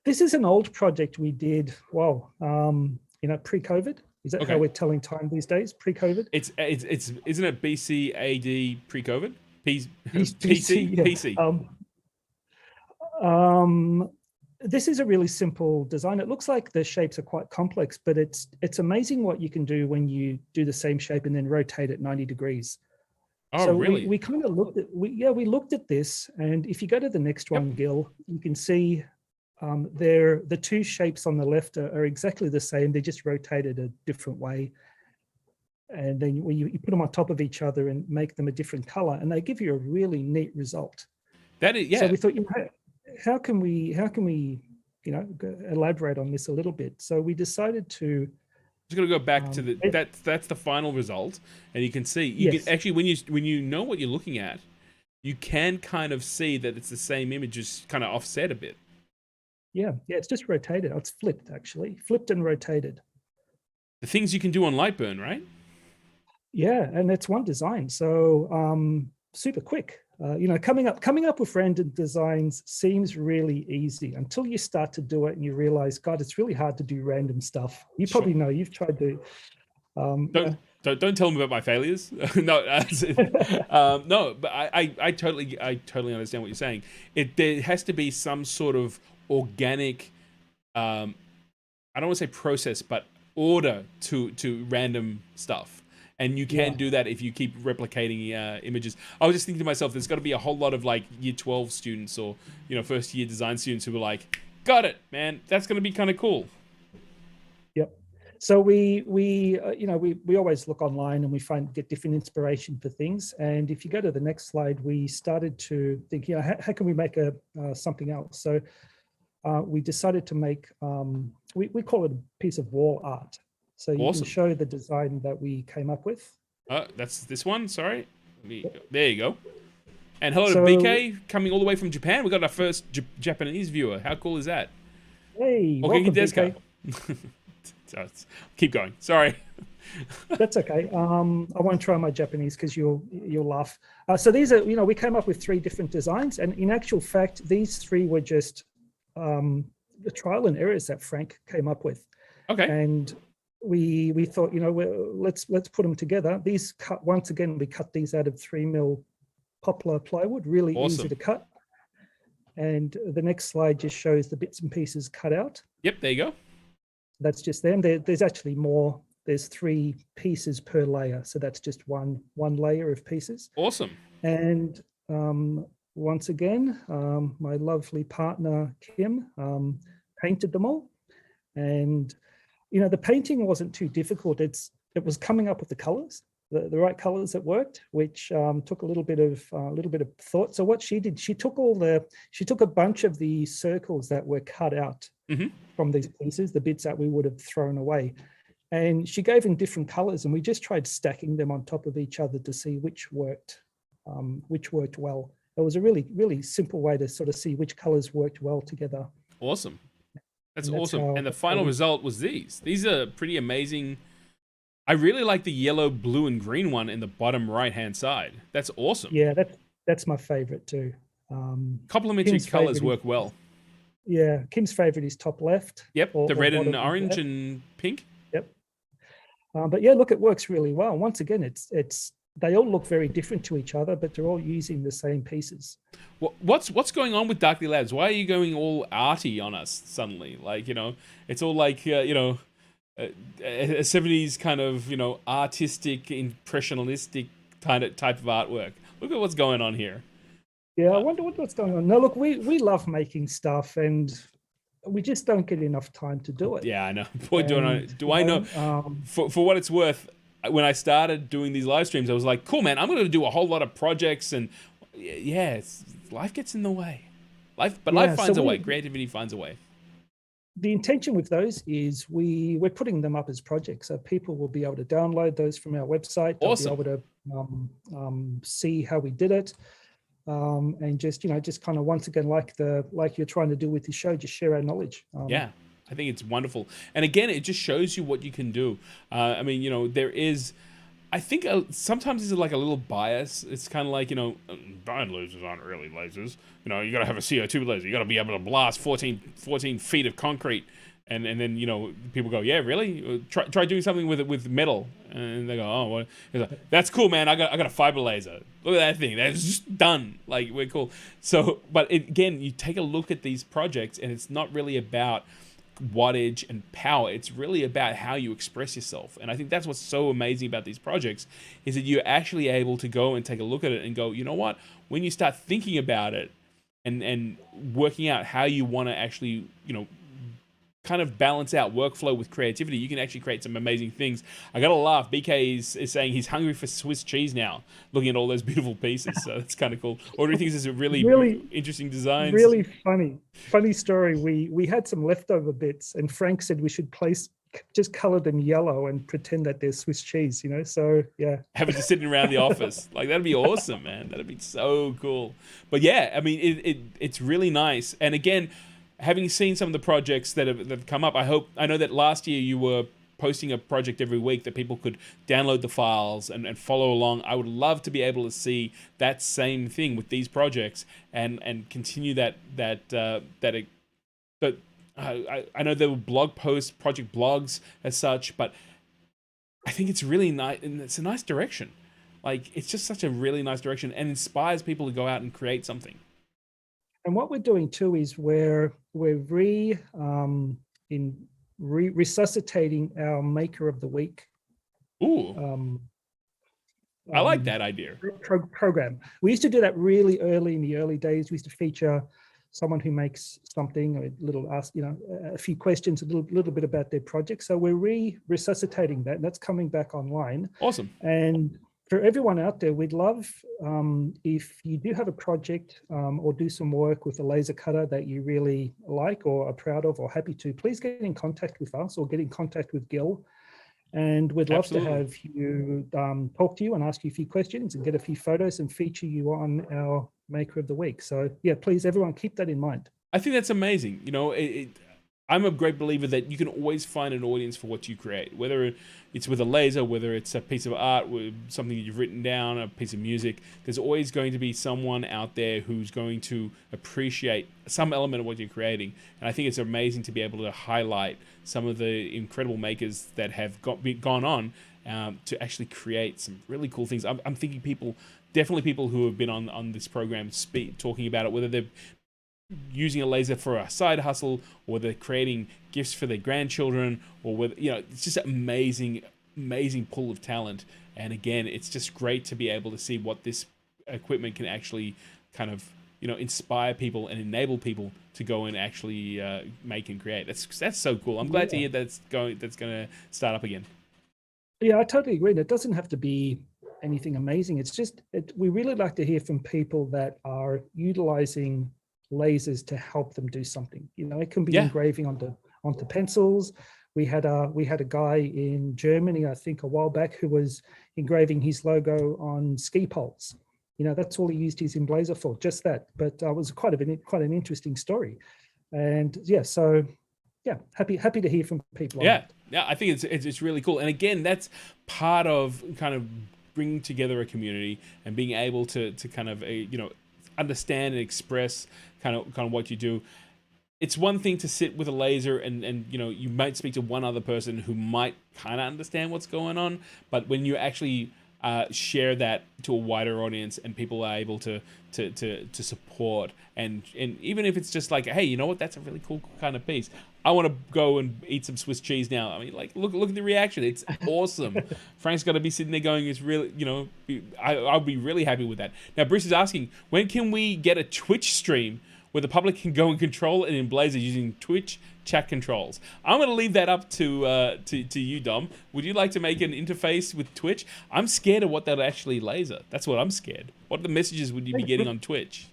this is an old project we did. Well, pre-COVID. Is that how we're telling time these days? Pre-COVID. It's isn't it BC AD pre-COVID? PC. Yeah. This is a really simple design. It looks like the shapes are quite complex, but it's amazing what you can do when you do the same shape and then rotate it 90 degrees. Oh, so really? We kind of looked at we looked at this, and if you go to the next one, Gil, you can see the 2 shapes on the left are exactly the same. They're just rotated a different way. And then when you put them on top of each other and make them a different color, and they give you a really neat result. That is, yeah. So we thought, how can we elaborate on this a little bit? So we decided to. Just gonna go back to that's the final result, and you can see can actually when you know what you're looking at, you can kind of see that it's the same image, just kind of offset a bit. Yeah, it's just rotated. It's flipped, actually. Flipped and rotated. The things you can do on Lightburn, right? Yeah, and it's one design. So super quick. coming up with random designs seems really easy until you start to do it and you realize, God, it's really hard to do random stuff. You probably know, you've tried to. Don't tell them about my failures. No, no, but I totally understand what you're saying. There has to be some sort of organic, I don't want to say process, but order to random stuff. And you can do that if you keep replicating images. I was just thinking to myself, there's got to be a whole lot of like year 12 students or first year design students who were like, got it, man, that's going to be kind of cool. Yep. So we always look online and we get different inspiration for things. And if you go to the next slide, we started to think, how can we make something else? So we decided to make, we call it a piece of wall art. So you can show the design that we came up with. That's this one, sorry. There you go. And hello to BK, coming all the way from Japan. We got our first Japanese viewer. How cool is that? Hey, welcome, BK. Keep going. Sorry. That's okay. I won't try my Japanese because you'll laugh. So these are, we came up with 3 different designs, and in actual fact, these 3 were just the trial and errors that Frank came up with. Okay. And we thought, let's put them together. These once again, we cut these out of 3mm poplar plywood, really easy to cut. And the next slide just shows the bits and pieces cut out. Yep, there you go. That's just them. There's actually more. There's 3 pieces per layer, so that's just one layer of pieces. Awesome. And once again, my lovely partner Kim painted them all, and the painting wasn't too difficult. It was coming up with the colors, the right colors that worked, which took a little bit of thought. So what she did, she took a bunch of the circles that were cut out from these pieces, the bits that we would have thrown away, and she gave them different colors, and we just tried stacking them on top of each other to see which worked well. It was a really, really simple way to sort of see which colors worked well together. Awesome. That's awesome. And the final result was these. These are pretty amazing. I really like the yellow, blue, and green one in the bottom right-hand side. That's awesome. Yeah, that's my favorite too. Complementary colors work well. Yeah, Kim's favorite is top left. Yep, the red and orange and pink. Yep. But yeah, look, it works really well. Once again, they all look very different to each other, but they're all using the same pieces. What's going on with Darkly Labs? Why are you going all arty on us suddenly? Like, it's all like, a 70s kind of, artistic, impressionistic type of artwork. Look at what's going on here. Yeah, I wonder what's going on. No, look, we love making stuff, and we just don't get enough time to do it. Yeah, I know. Boy, do I know. For what it's worth, when I started doing these live streams, I was like, cool, man, I'm going to do a whole lot of projects, and life gets in the way. Life finds a way. Creativity finds a way. The intention with those is we're putting them up as projects, so people will be able to download those from our website. They'll be able to see how we did it, and just kind of once again, like you're trying to do with the show, just share our knowledge. Yeah. I think it's wonderful. And again, it just shows you what you can do. I mean, there is, I think sometimes there's like a little bias. It's kind of like, band lasers aren't really lasers. You got to have a CO2 laser. You got to be able to blast 14 feet of concrete. And then, people go, yeah, really? Try doing something with metal. And they go, oh, what? Like, that's cool, man. I got a fiber laser. Look at that thing. That's just done. Like, we're cool. So, but again, you take a look at these projects, and it's not really about wattage and power. It's really about how you express yourself. And I think that's what's so amazing about these projects, is that you're actually able to go and take a look at it and go, you know what? When you start thinking about it and working out how you want to actually, kind of balance out workflow with creativity, you can actually create some amazing things. I gotta laugh. BK is saying he's hungry for Swiss cheese now, looking at all those beautiful pieces. So that's kind of cool. Or do you think this is a really interesting design? Really funny story. We had some leftover bits, and Frank said we should just color them yellow and pretend that they're Swiss cheese. So yeah, have it just sitting around the office. Like, that'd be awesome, man. That'd be so cool. But yeah, I mean, it's really nice. And again, having seen some of the projects that have come up, I know that last year you were posting a project every week that people could download the files and follow along. I would love to be able to see that same thing with these projects and continue that. But I know there were blog posts, project blogs as such, but I think it's really nice, and it's a nice direction. Like, it's just such a really nice direction and inspires people to go out and create something. And what we're doing too is we're resuscitating our Maker of the Week. Ooh, I like that idea. Program. We used to do that really early in the early days. We used to feature someone who makes something, a few questions, a little bit about their project. So we're resuscitating that, and that's coming back online. Awesome. And for everyone out there, we'd love if you do have a project or do some work with a laser cutter that you really like or are proud of or happy to, please get in contact with us or get in contact with Gil. And we'd love to have you talk to you and ask you a few questions and get a few photos and feature you on our Maker of the Week. So yeah, please, everyone, keep that in mind. I think that's amazing. You know, I'm a great believer that you can always find an audience for what you create, whether it's with a laser, whether it's a piece of art, with something you've written down, a piece of music. There's always going to be someone out there who's going to appreciate some element of what you're creating. And I think it's amazing to be able to highlight some of the incredible makers that have gone on to actually create some really cool things. I'm thinking definitely people who have been on this program talking about it, whether they're using a laser for a side hustle, or they're creating gifts for their grandchildren, or whether, it's just an amazing pool of talent. And again, it's just great to be able to see what this equipment can actually kind of, inspire people and enable people to go and actually make and create. That's so cool. I'm glad to hear that's going to start up again. Yeah, I totally agree. It doesn't have to be anything amazing. It's just, we really like to hear from people that are utilizing lasers to help them do something. It can be engraving onto pencils. We had a guy in Germany, I think a while back, who was engraving his logo on ski poles. That's all he used his emblazer for, just that. But it was quite an interesting story. And happy to hear from people. Yeah, I think it's really cool. And again, that's part of kind of bringing together a community and being able to kind of understand and express kind of what you do. It's one thing to sit with a laser and you might speak to one other person who might kind of understand what's going on, but when you actually share that to a wider audience and people are able to support, and even if it's just like, hey, you know what, that's a really cool kind of piece, I want to go and eat some Swiss cheese now. I mean, like, look at the reaction. It's awesome. Frank's got to be sitting there going, it's really, I'll be really happy with that. Now, Bruce is asking, when can we get a Twitch stream where the public can go and control an Emblazer using Twitch chat controls? I'm going to leave that up to you, Dom. Would you like to make an interface with Twitch? I'm scared of what that'll actually laser. That's what I'm scared. What the messages would you be getting on Twitch?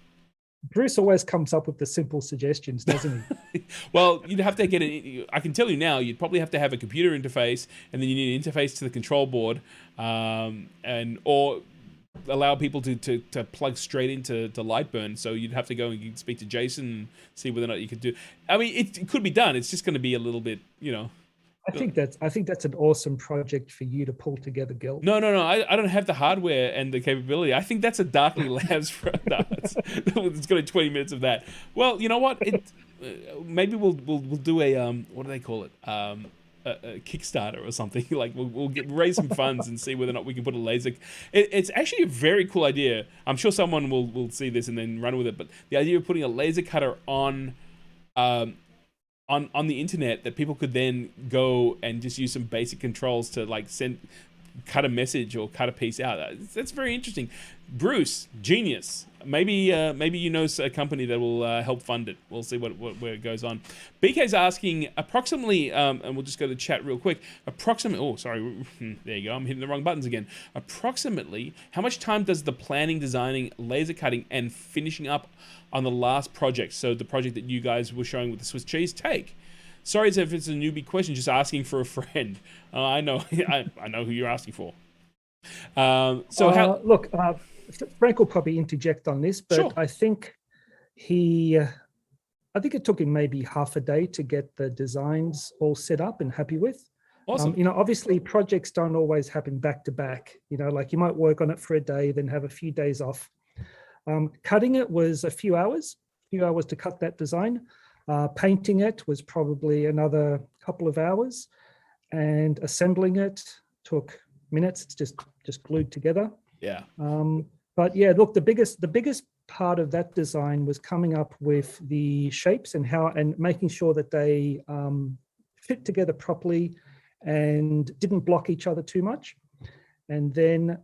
Bruce always comes up with the simple suggestions, doesn't he? Well, you'd have to get it. I can tell you now, you'd probably have to have a computer interface, and then you need an interface to the control board, or allow people to plug straight into Lightburn. So you'd have to go and speak to Jason and see whether or not you could do. I mean, it could be done. It's just going to be a little bit, I think that's an awesome project for you to pull together, Gil. No. I don't have the hardware and the capability. I think that's a Darkly Labs. It's got 20 minutes of that. Well, you know what? Maybe we'll do a what do they call it? A Kickstarter or something. Like we'll raise some funds and see whether or not we can put a laser. It's actually a very cool idea. I'm sure someone will see this and then run with it. But the idea of putting a laser cutter on the internet that people could then go and just use some basic controls to like cut a message or cut a piece out. That's very interesting. Bruce, genius. Maybe you know a company that will help fund it. We'll see where it goes on. BK's asking approximately, and we'll just go to chat real quick. Oh, sorry. There you go. I'm hitting the wrong buttons again. Approximately, how much time does the planning, designing, laser cutting, and finishing up on the last project, so the project that you guys were showing with the Swiss cheese, take? Sorry if it's a newbie question, just asking for a friend. I know I know who you're asking for. Look, Frank will probably interject on this, but sure. I think it took him maybe half a day to get the designs all set up and happy with. Awesome. Obviously projects don't always happen back to back. Like you might work on it for a day, then have a few days off. Cutting it was a few hours to cut that design. Painting it was probably another couple of hours, and assembling it took minutes. It's just glued together. Yeah. But yeah, look, the biggest part of that design was coming up with the shapes and making sure that they fit together properly and didn't block each other too much, and then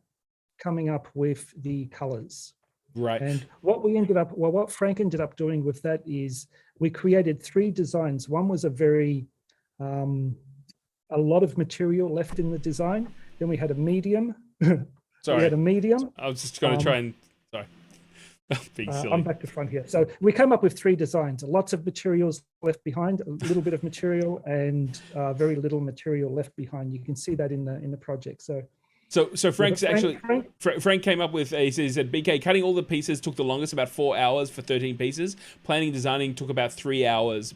coming up with the colors. Right. And what Frank ended up doing with that is we created 3 designs. One was a lot of material left in the design. Then we had a medium. Sorry. We had a medium. I was just going to try and, sorry. Being silly. I'm back to front here. So we came up with 3 designs, lots of materials left behind, a little bit of material, and very little material left behind. You can see that in the project. So Frank's Frank came up with he said, BK, cutting all the pieces took the longest, about 4 hours for 13 pieces. Planning and designing took about 3 hours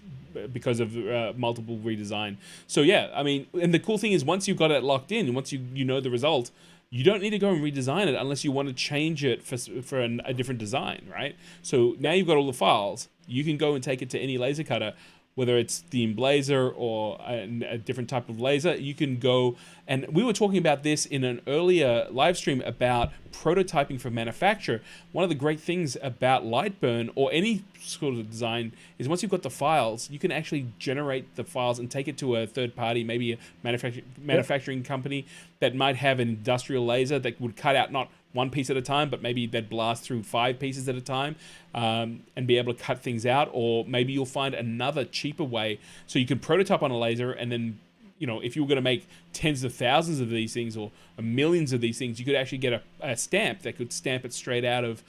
because of multiple redesign. So yeah, I mean, and the cool thing is once you've got it locked in, and once you know the result, you don't need to go and redesign it unless you want to change it for a different design, right? So now you've got all the files. You can go and take it to any laser cutter, whether it's the Emblazer or a different type of laser. You can go, and we were talking about this in an earlier live stream about prototyping for manufacture. One of the great things about Lightburn or any sort of design is once you've got the files, you can actually generate the files and take it to a third party, maybe a manufacturing company that might have an industrial laser that would cut out not one piece at a time, but maybe they'd blast through 5 pieces at a time and be able to cut things out. Or maybe you'll find another cheaper way. So you can prototype on a laser, and then, if you were going to make tens of thousands of these things or millions of these things, you could actually get a stamp that could stamp it straight out of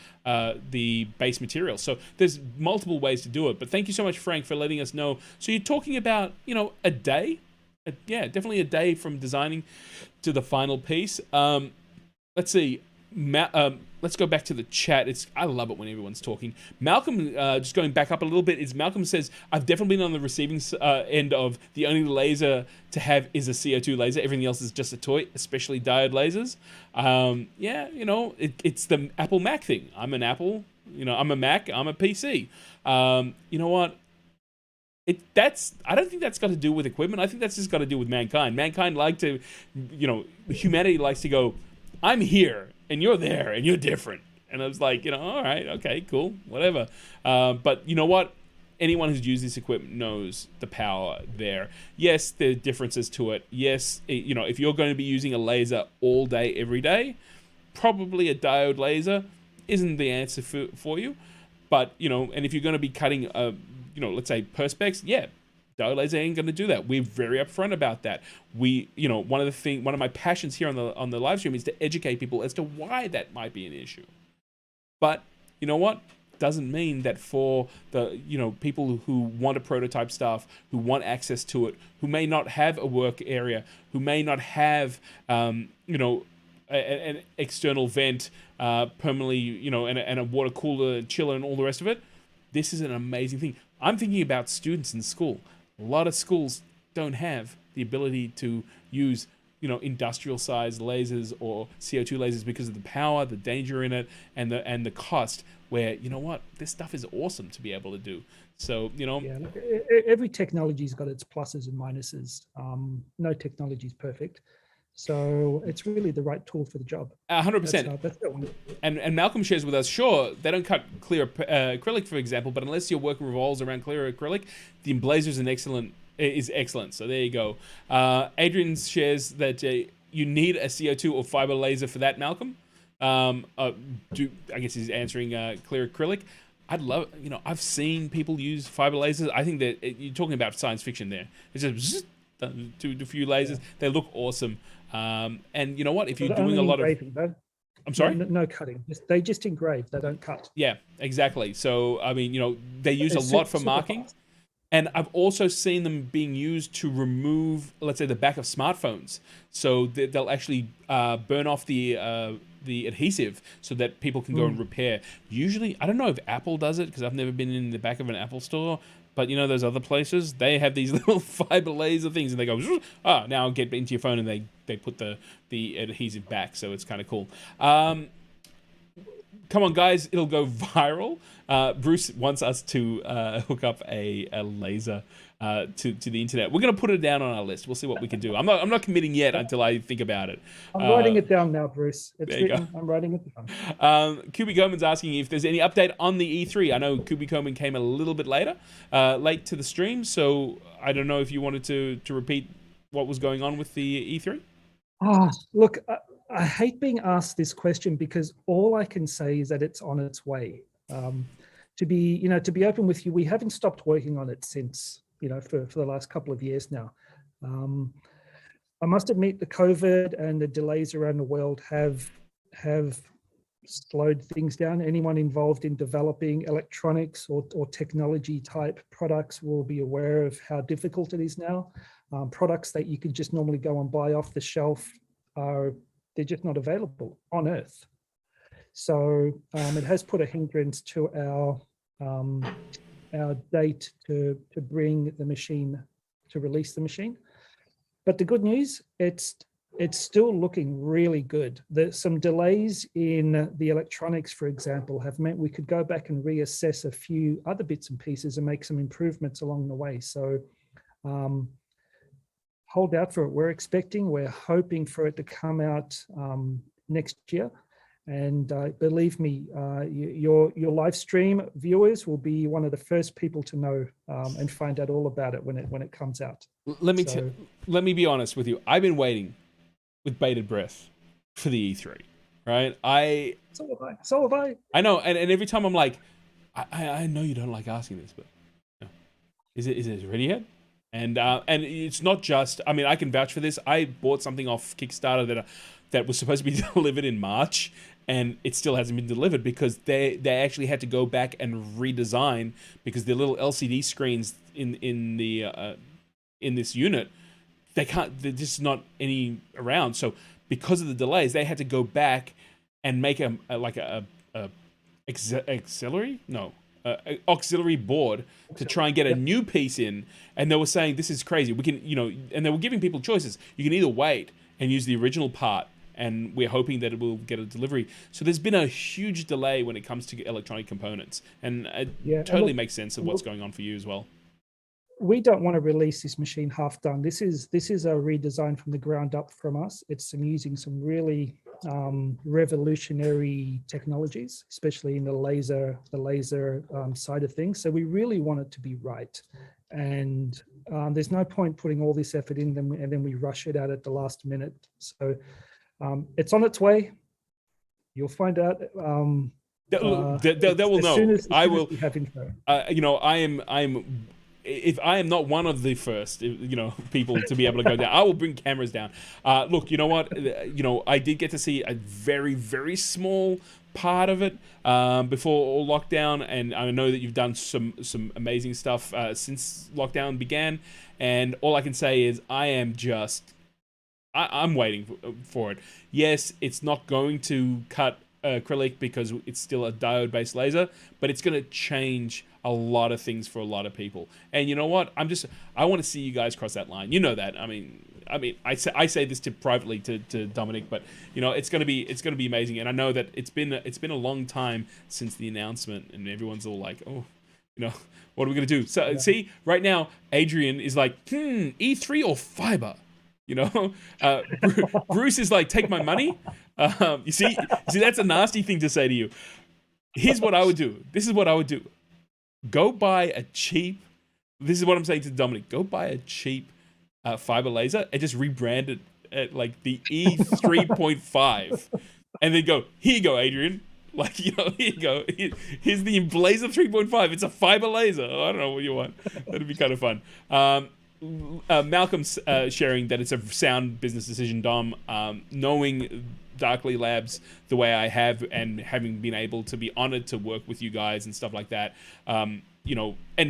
the base material. So there's multiple ways to do it. But thank you so much, Frank, for letting us know. So you're talking about, a day? Yeah, definitely a day from designing to the final piece. Let's see. Let's go back to the chat. I love it when everyone's talking. Malcolm, just going back up a little bit, Malcolm says, I've definitely been on the receiving end of the only laser to have is a CO2 laser. Everything else is just a toy, especially diode lasers. Yeah, it's the Apple Mac thing. I'm an Apple, I'm a Mac, I'm a PC. You know what? I don't think that's got to do with equipment. I think that's just got to do with mankind. Mankind humanity likes to go, I'm here and you're there and you're different. And I was like, all right, okay, cool, whatever. But you know what? Anyone who's used this equipment knows the power there. Yes, there are differences to it. Yes, if you're going to be using a laser all day, every day, probably a diode laser isn't the answer for you. But, and if you're going to be cutting, let's say perspex, yeah, diode laser ain't going to do that. We're very upfront about that. One of my passions here on the live stream is to educate people as to why that might be an issue. But you know what? Doesn't mean that for the people who want to prototype stuff, who want access to it, who may not have a work area, who may not have an external vent permanently, and a water cooler, chiller, and all the rest of it. This is an amazing thing. I'm thinking about students in school. A lot of schools don't have the ability to use, industrial sized lasers or CO2 lasers because of the power, the danger in it, and the cost. Where this stuff is awesome to be able to do. So yeah, look, every technology's got its pluses and minuses. No technology is perfect. So it's really the right tool for the job. 100%. That's that one. And Malcolm shares with us, sure, they don't cut clear acrylic, for example, but unless your work revolves around clear acrylic, the Emblazer is excellent. So there you go. Adrian shares that you need a CO2 or fiber laser for that, Malcolm. I guess he's answering clear acrylic. I'd love, I've seen people use fiber lasers. I think that you're talking about science fiction there. It's just do a few lasers. Yeah. They look awesome. And you know what? If you're doing a lot of... I'm sorry? No cutting. They just engrave. They don't cut. Yeah, exactly. So, I mean, they use a lot for marking. Fast. And I've also seen them being used to remove, let's say, the back of smartphones. So they'll actually burn off the adhesive so that people can go and repair. Usually, I don't know if Apple does it because I've never been in the back of an Apple store, But you know those other places, they have these little fiber laser things, and they go, now get into your phone, and they put the adhesive back, so it's kind of cool. Come on, guys, it'll go viral. Bruce wants us to hook up a laser to the internet. We're going to put it down on our list. We'll see what we can do. I'm not committing yet until I think about it. I'm writing it down now, Bruce. It's written. I'm writing it down. Kubi Coman's asking if there's any update on the E3. I know Kubi Coman came a little bit late to the stream, so I don't know if you wanted to repeat what was going on with the E3. Look, I hate being asked this question because all I can say is that it's on its way. To be open with you, we haven't stopped working on it since, for the last couple of years now. I must admit the COVID and the delays around the world have slowed things down. Anyone involved in developing electronics or technology type products will be aware of how difficult it is now. Products that you could just normally go and buy off the shelf they're just not available on Earth. So it has put a hindrance to our date to bring the machine, to release the machine. But the good news, it's still looking really good. There's some delays in the electronics, for example, have meant we could go back and reassess a few other bits and pieces and make some improvements along the way. So hold out for it. We're hoping for it to come out next year. And believe me, your live stream viewers will be one of the first people to know and find out all about it when it comes out. Let me be honest with you. I've been waiting with bated breath for the E3, right? So have I. I know, and every time I'm like, I know you don't like asking this, but is it ready yet? And it's not just, I mean, I can vouch for this. I bought something off Kickstarter that was supposed to be delivered in March, and it still hasn't been delivered because they actually had to go back and redesign because the little LCD screens in this unit, there's just not any around. So because of the delays, they had to go back and make auxiliary board to try and get a new piece in, and they were saying this is crazy. We can, and they were giving people choices. You can either wait and use the original part, and we're hoping that it will get a delivery. So there's been a huge delay when it comes to electronic components, and it totally makes sense of what's going on for you as well. We don't want to release this machine half done. This is a redesign from the ground up from us. It's using some really revolutionary technologies, especially in the laser side of things. So we really want it to be right, and there's no point putting all this effort in them and then we rush it out at the last minute. So it's on its way. You'll find out. They will know. I will. Have info. If I am not one of the first, people to be able to go down, I will bring cameras down. Look, you know what? I did get to see a very, very small part of it before all lockdown, and I know that you've done some amazing stuff since lockdown began. And all I can say is I'm waiting for it. Yes, it's not going to cut acrylic because it's still a diode-based laser, but it's going to change a lot of things for a lot of people. And you know what? I want to see you guys cross that line. You know that. I mean, I say this privately to Domenic, but it's going to be amazing. And I know that it's been a long time since the announcement, and everyone's all like, oh, what are we going to do? So see, right now, Adrian is like, E3 or fiber. Bruce is like, take my money. You see, that's a nasty thing to say to you. Here's what I would do. This is what I would do. Go buy a cheap. This is what I'm saying to Domenic. Go buy a cheap fiber laser and just rebrand it at like the E3.5, and then go, here you go, Adrian. Like, here you go. Here's the Blazer 3.5. It's a fiber laser. I don't know what you want. That'd be kind of fun. Malcolm's sharing that it's a sound business decision, Dom. Knowing Darkly Labs the way I have, and having been able to be honored to work with you guys and stuff like that, and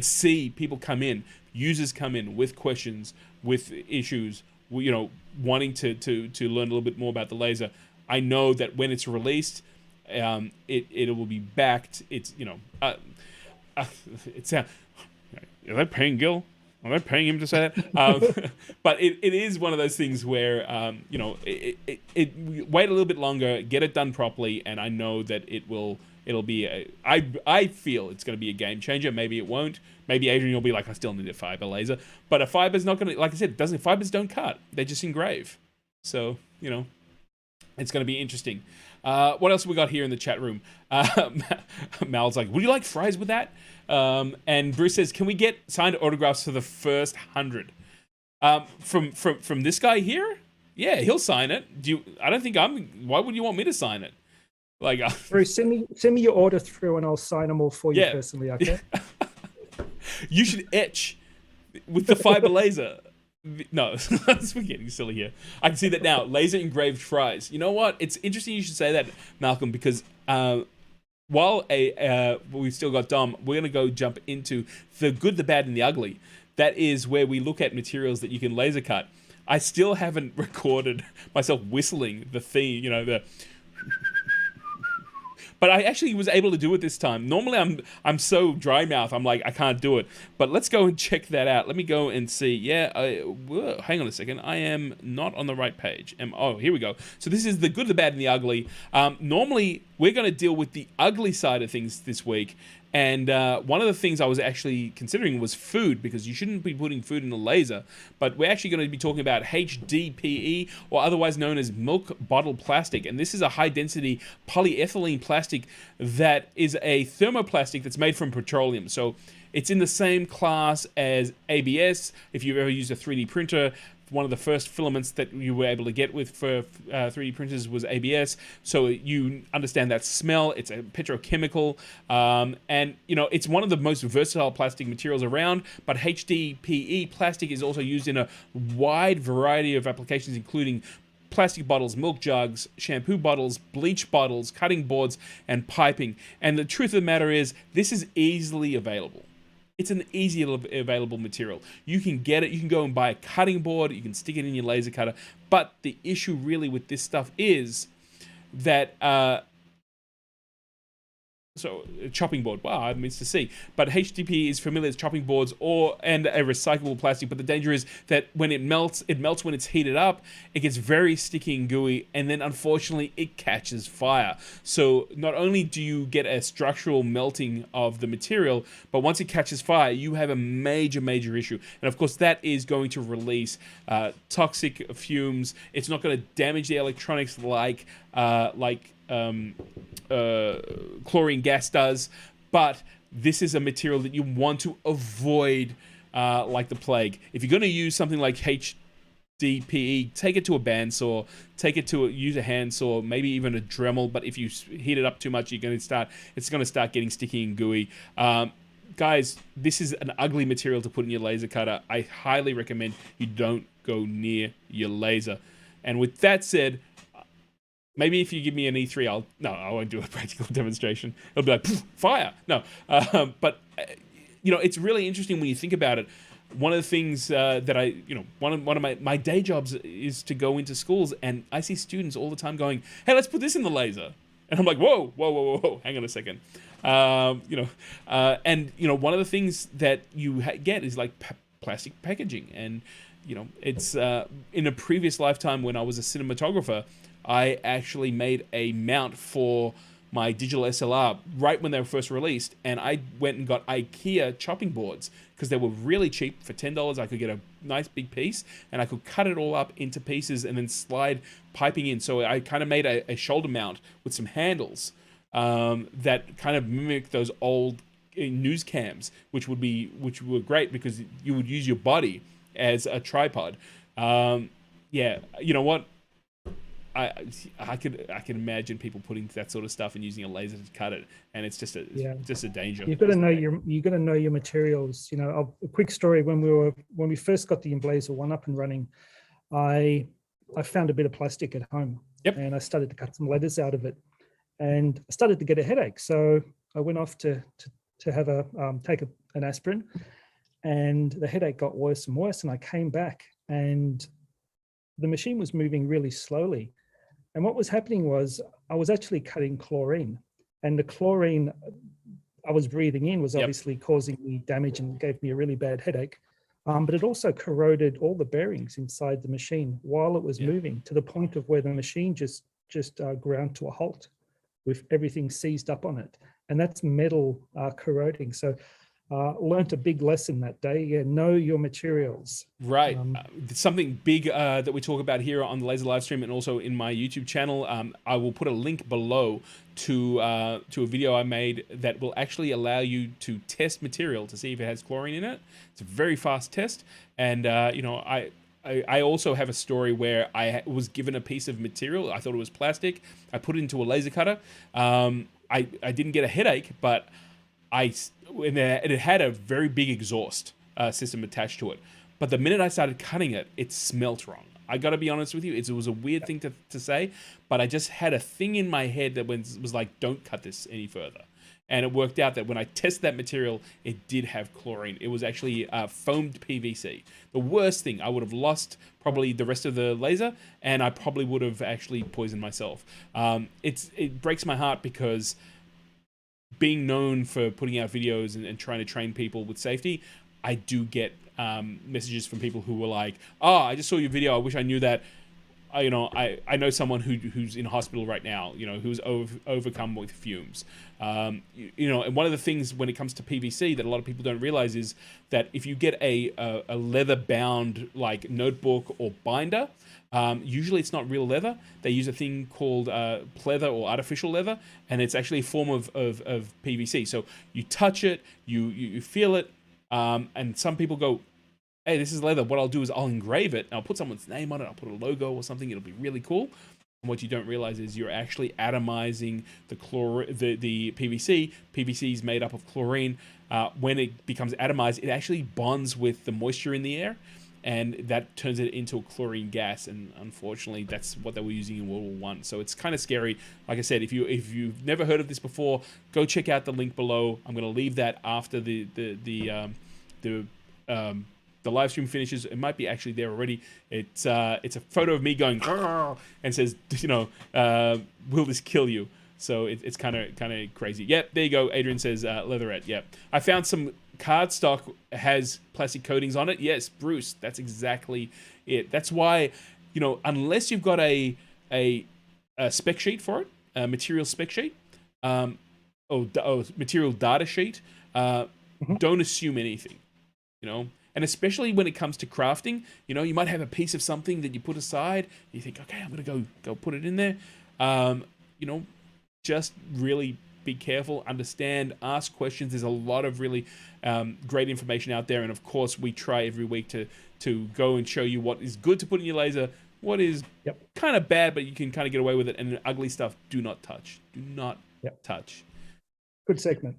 see people come in, users come in with questions, with issues, wanting to learn a little bit more about the laser. I know that when it's released, it will be backed. It's Are they paying Gil? Are they paying him to say that? But it is one of those things where, wait a little bit longer, get it done properly, and I know that it'll be I feel it's going to be a game changer. Maybe it won't. Maybe Adrian will be like, I still need a fiber laser. But a fiber's not going to, like I said, fibers don't cut. They just engrave. So, it's going to be interesting. What else have we got here in the chat room? Mal's like, would you like fries with that? And Bruce says, can we get signed autographs for the first 100? From this guy here? Yeah, he'll sign it. Why would you want me to sign it? Like, Bruce, send me your order through and I'll sign them all for you personally, okay? You should etch with the fiber laser. No, we're getting silly here. I can see that now. Laser engraved fries. You know what? It's interesting you should say that, Malcolm, because while we've still got Dom, we're going to go jump into the good, the bad, and the ugly. That is where we look at materials that you can laser cut. I still haven't recorded myself whistling the theme, the... But I actually was able to do it this time. Normally I'm so dry mouth, I'm like, I can't do it. But let's go and check that out. Let me go and see. Yeah, hang on a second. I am not on the right page. Oh, here we go. So this is the good, the bad, and the ugly. Normally, we're going to deal with the ugly side of things this week. And one of the things I was actually considering was food, because you shouldn't be putting food in a laser. But we're actually going to be talking about HDPE, or otherwise known as milk bottle plastic. And this is a high-density polyethylene plastic that is a thermoplastic that's made from petroleum. So it's in the same class as ABS. If you've ever used a 3D printer, one of the first filaments that you were able to get with for 3D printers was ABS. So you understand that smell. It's a petrochemical. And, it's one of the most versatile plastic materials around. But HDPE plastic is also used in a wide variety of applications, including plastic bottles, milk jugs, shampoo bottles, bleach bottles, cutting boards, and piping. And the truth of the matter is, this is easily available. It's an easily available material. You can get it. You can go and buy a cutting board. You can stick it in your laser cutter. But the issue really with this stuff is that So a chopping board, wow, I missed to see. But HDPE is familiar as chopping boards and a recyclable plastic. But the danger is that when it melts when it's heated up. It gets very sticky and gooey, and then unfortunately it catches fire. So not only do you get a structural melting of the material, but once it catches fire, you have a major issue. And of course, that is going to release toxic fumes. It's not going to damage the electronics like chlorine gas does, but this is a material that you want to avoid like the plague. If you're going to use something like HDPE, take it to a bandsaw, use a handsaw, maybe even a Dremel, but if you heat it up too much, it's going to start getting sticky and gooey. Guys, this is an ugly material to put in your laser cutter. I highly recommend you don't go near your laser. And with that said, maybe if you give me an E3, I won't do a practical demonstration. It'll be like, fire. No. But it's really interesting when you think about it. One of the things that one of my day jobs is to go into schools, and I see students all the time going, hey, let's put this in the laser. And I'm like, whoa, hang on a second. And one of the things that you get is like plastic packaging. And, it's in a previous lifetime when I was a cinematographer, I actually made a mount for my digital SLR right when they were first released, and I went and got IKEA chopping boards because they were really cheap. For $10, I could get a nice big piece, and I could cut it all up into pieces and then slide piping in. So I kind of made a shoulder mount with some handles that kind of mimic those old news cams, which were great because you would use your body as a tripod. Yeah, you know what? I could imagine people putting that sort of stuff and using a laser to cut it, and it's just a danger. You've got to know your materials. A quick story: when we first got the Emblazer one up and running, I found a bit of plastic at home, and I started to cut some letters out of it, and I started to get a headache. So I went off to have take an aspirin, and the headache got worse and worse. And I came back, and the machine was moving really slowly. And what was happening was I was actually cutting chlorine, and the chlorine I was breathing in was Yep. obviously causing me damage and gave me a really bad headache. But it also corroded all the bearings inside the machine while it was moving, to the point of where the machine just ground to a halt with everything seized up on it. And that's metal corroding. So learned a big lesson that day. Yeah, know your materials. Right. Something big that we talk about here on the Laser Livestream and also in my YouTube channel. I will put a link below to a video I made that will actually allow you to test material to see if it has chlorine in it. It's a very fast test. And, you know, I also have a story where I was given a piece of material. I thought it was plastic. I put it into a laser cutter. I didn't get a headache, but it had a very big exhaust system attached to it. But the minute I started cutting it, it smelt wrong. I got to be honest with you. It was a weird thing to say, but I just had a thing in my head that was like, don't cut this any further. And it worked out that when I tested that material, it did have chlorine. It was actually foamed PVC. The worst thing, I would have lost probably the rest of the laser, and I probably would have actually poisoned myself. It breaks my heart because being known for putting out videos and trying to train people with safety, I do get messages from people who were like, "Oh, I just saw your video. I wish I knew that." I know someone who's in hospital right now. You know, who's overcome with fumes. And one of the things when it comes to PVC that a lot of people don't realize is that if you get a leather bound like notebook or binder, usually it's not real leather. They use a thing called pleather or artificial leather, and it's actually a form of PVC. So you touch it, you feel it, and some people go, "Hey, this is leather. What I'll do is I'll engrave it, and I'll put someone's name on it. I'll put a logo or something. It'll be really cool." And what you don't realize is you're actually atomizing the PVC. PVC is made up of chlorine. When it becomes atomized, it actually bonds with the moisture in the air, and that turns it into a chlorine gas. And unfortunately, that's what they were using in World War I. So it's kind of scary. Like I said, if you've never heard of this before, go check out the link below. I'm going to leave that after the live stream finishes. It might be actually there already. It's a photo of me going and says, will this kill you? So it's kind of crazy. Yep, there you go. Adrian says leatherette. Yep, I found some cardstock has plastic coatings on it. Yes, Bruce, that's exactly it. That's why, unless you've got a spec sheet for it, a material spec sheet, or material data sheet, don't assume anything, And especially when it comes to crafting, you might have a piece of something that you put aside. You think, okay, I'm gonna go put it in there. Just really be careful, understand, ask questions. There's a lot of really great information out there, and of course, we try every week to go and show you what is good to put in your laser, what is kind of bad, but you can kind of get away with it, and the ugly stuff, do not touch. Do not touch. Good segment.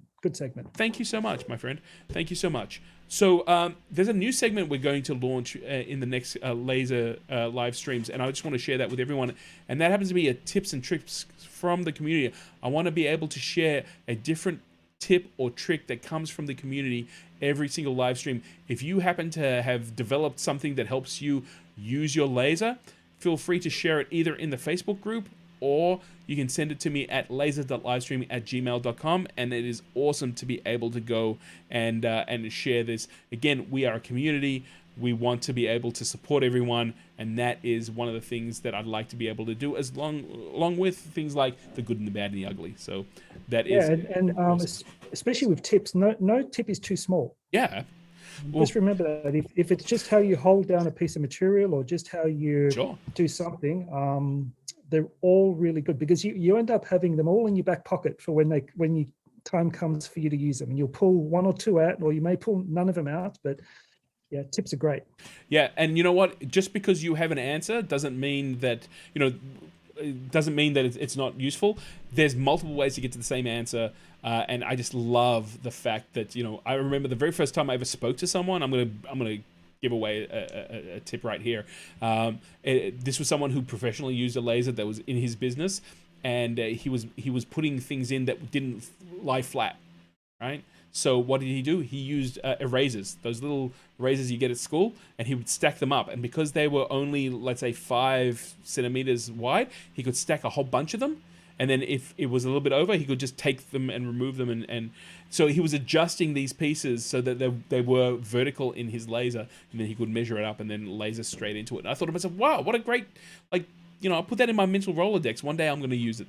Thank you so much, my friend. Thank you so much. So there's a new segment we're going to launch in the next laser live streams, and I just want to share that with everyone. And that happens to be a tips and tricks from the community. I want to be able to share a different tip or trick that comes from the community every single live stream. If you happen to have developed something that helps you use your laser, feel free to share it either in the Facebook group, or you can send it to me at laser.livestream@gmail.com, and it is awesome to be able to go and share this. Again, we are a community. We want to be able to support everyone, and that is one of the things that I'd like to be able to do, along with things like the good and the bad and the ugly. So that is awesome. Especially with tips, no tip is too small. Yeah. Well, just remember that if it's just how you hold down a piece of material or just how you do something, they're all really good, because you end up having them all in your back pocket for when time comes for you to use them, and you'll pull one or two out, or you may pull none of them out. But yeah, tips are great. Yeah, and you know what? Just because you have an answer doesn't mean that it's not useful. There's multiple ways to get to the same answer, and I just love the fact that I remember the very first time I ever spoke to someone. I'm gonna give away a tip right here. This was someone who professionally used a laser that was in his business, and he was putting things in that didn't lie flat, right? So what did he do? He used erasers, those little erasers you get at school, and he would stack them up. And because they were only, let's say, 5 centimeters wide, he could stack a whole bunch of them. and then if it was a little bit over, he could just take them and remove them, and so he was adjusting these pieces so that they were vertical in his laser, and then he could measure it up and then laser straight into it. And I thought to myself, wow, what a great, like, I'll put that in my mental Rolodex. One day I'm going to use it.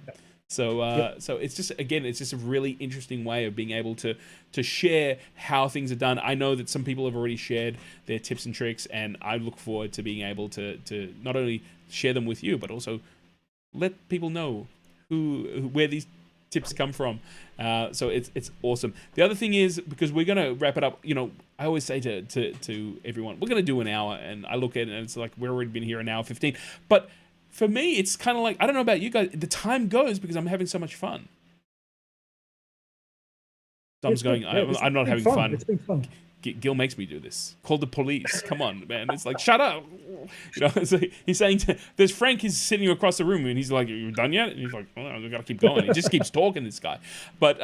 So so it's just, again, it's just a really interesting way of being able to share how things are done. I know that some people have already shared their tips and tricks, and I look forward to being able to not only share them with you, but also let people know where these tips come from. So it's awesome. The other thing is, because we're going to wrap it up, I always say to everyone, we're going to do an hour, and I look at it and it's like, we've already been here an hour 15. But for me, it's kind of like, I don't know about you guys, the time goes because I'm having so much fun. Tom's going, I'm not having fun. It's been fun. Gil makes me do this. Call the police. Come on, man. It's like, shut up. So he's saying, there's Frank is sitting across the room, and he's like, you done yet? And he's like, well, I've got to keep going. He just keeps talking, this guy. But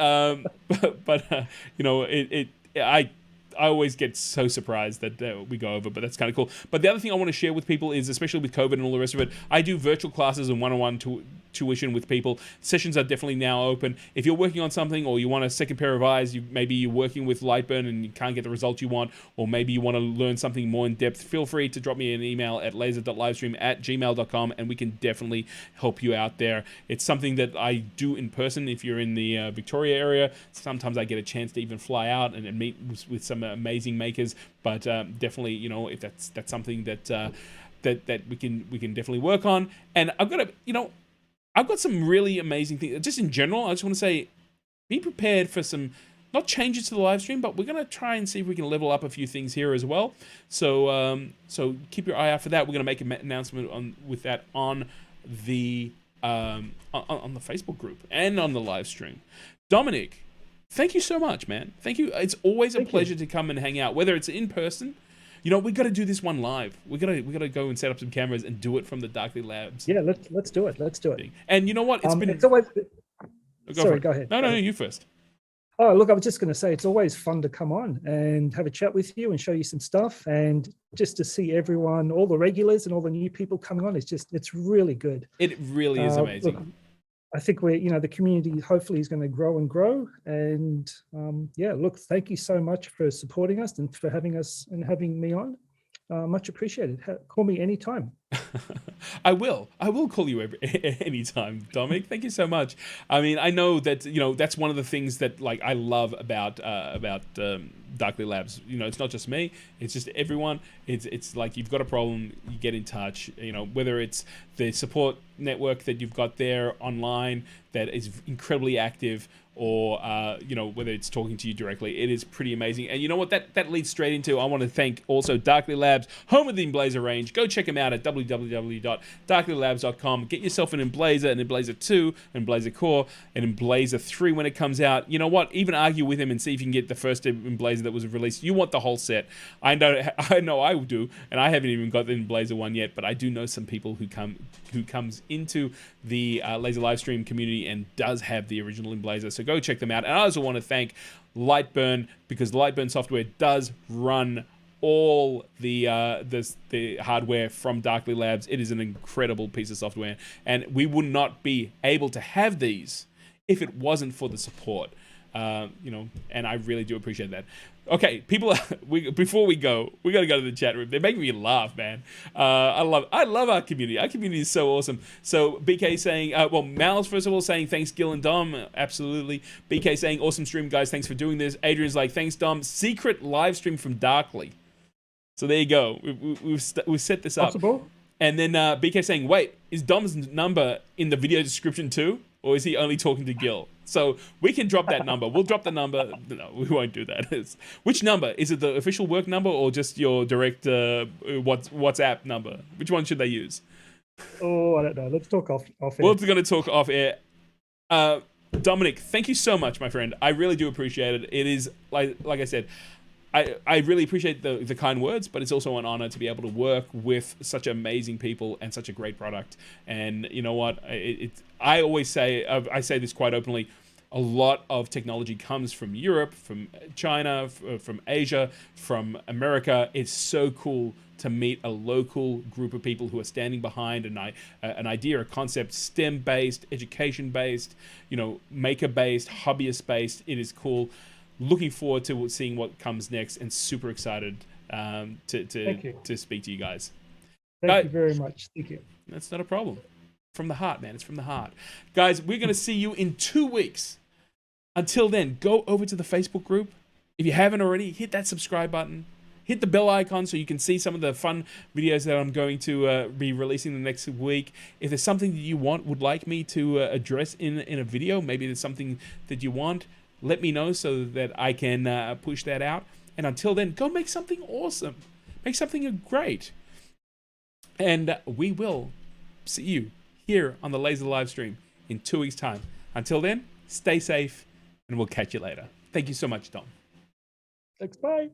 I always get so surprised that we go over, but that's kind of cool. But the other thing I want to share with people is, especially with COVID and all the rest of it, I do virtual classes and one-on-one tuition with people. Sessions are definitely now open. If you're working on something, or you want a second pair of eyes, maybe you're working with Lightburn and you can't get the result you want, or maybe you want to learn something more in depth, feel free to drop me an email at laser.livestream@gmail.com, and we can definitely help you out there. It's something that I do in person. If you're in the Victoria area, sometimes I get a chance to even fly out and meet with some amazing makers. But definitely, if that's something that we can definitely work on. And I've got some really amazing things. Just in general, I just want to say, be prepared for some, not changes to the live stream, but we're going to try and see if we can level up a few things here as well. So so keep your eye out for that. We're going to make an announcement with that on the on the Facebook group and on the live stream. Domenic, thank you so much, man. Thank you. It's always a pleasure to come and hang out, whether it's in person. We got to do this one live. We got to go and set up some cameras and do it from the Darkly Labs. Yeah, let's do it. Let's do it. And you know what? It's always. Sorry, go ahead. No, you first. Oh, look, I was just going to say, it's always fun to come on and have a chat with you and show you some stuff, and just to see everyone, all the regulars and all the new people coming on. It's really good. It really is amazing. Look, I think the community hopefully is going to grow and grow. And look, thank you so much for supporting us and for having us and having me on. Much appreciated. Call me anytime. I will call you anytime, Dominic. Thank you so much. I mean, I know that that's one of the things that I love about Darkly Labs. It's not just me; it's just everyone. It's like, you've got a problem, you get in touch. Whether it's the support network that you've got there online that is incredibly active, or whether it's talking to you directly, it is pretty amazing. And you know what, that leads straight into, I want to thank also Darkly Labs, home of the Emblazer range. Go check them out at www.darklylabs.com. Get yourself an Emblazer, an Emblazer 2, an Emblazer Core, an Emblazer 3 when it comes out. You know what, even argue with him and see if you can get the first Emblazer that was released. You want the whole set. I know I do, and I haven't even got the Emblazer one yet, but I do know some people who comes into the laser live stream community and does have the original Emblazer. So go check them out. And I also want to thank Lightburn, because Lightburn software does run all the hardware from Darkly Labs. It is an incredible piece of software, and we would not be able to have these if it wasn't for the support. And I really do appreciate that. Okay, people, before we go, we got to go to the chat room. They make me laugh, man. I love our community. Our community is so awesome. So BK saying, Mal's first of all saying, thanks Gil and Dom. Absolutely. BK saying, awesome stream, guys. Thanks for doing this. Adrian's like, thanks Dom. Secret live stream from Darkly. So there you go. We've set this up. Possible. And then BK saying, wait, is Dom's number in the video description too? Or is he only talking to Gil? So we can drop that number. We'll drop the number. No, we won't do that. Which number? Is it the official work number or just your direct WhatsApp number? Which one should they use? Oh, I don't know. Let's talk off air. We're going to talk off air. Domenic, thank you so much, my friend. I really do appreciate it. It is, like I said, I really appreciate the kind words, but it's also an honor to be able to work with such amazing people and such a great product. And you know what? I always say, I say this quite openly, a lot of technology comes from Europe, from China, from Asia, from America. It's so cool to meet a local group of people who are standing behind an idea, a concept, STEM-based, education-based, maker-based, hobbyist-based. It is cool. Looking forward to seeing what comes next, and super excited to speak to you guys. Thank you very much. Thank you. That's not a problem. From the heart, man. It's from the heart. Guys, we're going to see you in 2 weeks. Until then, go over to the Facebook group. If you haven't already, hit that subscribe button. Hit the bell icon so you can see some of the fun videos that I'm going to be releasing the next week. If there's something that you would like me to address in a video, maybe there's something that you want, let me know so that I can push that out. And until then, go make something awesome. Make something great. And we will see you here on the Laser Livestream in 2 weeks' time. Until then, stay safe, and we'll catch you later. Thank you so much, Dom. Thanks, bye.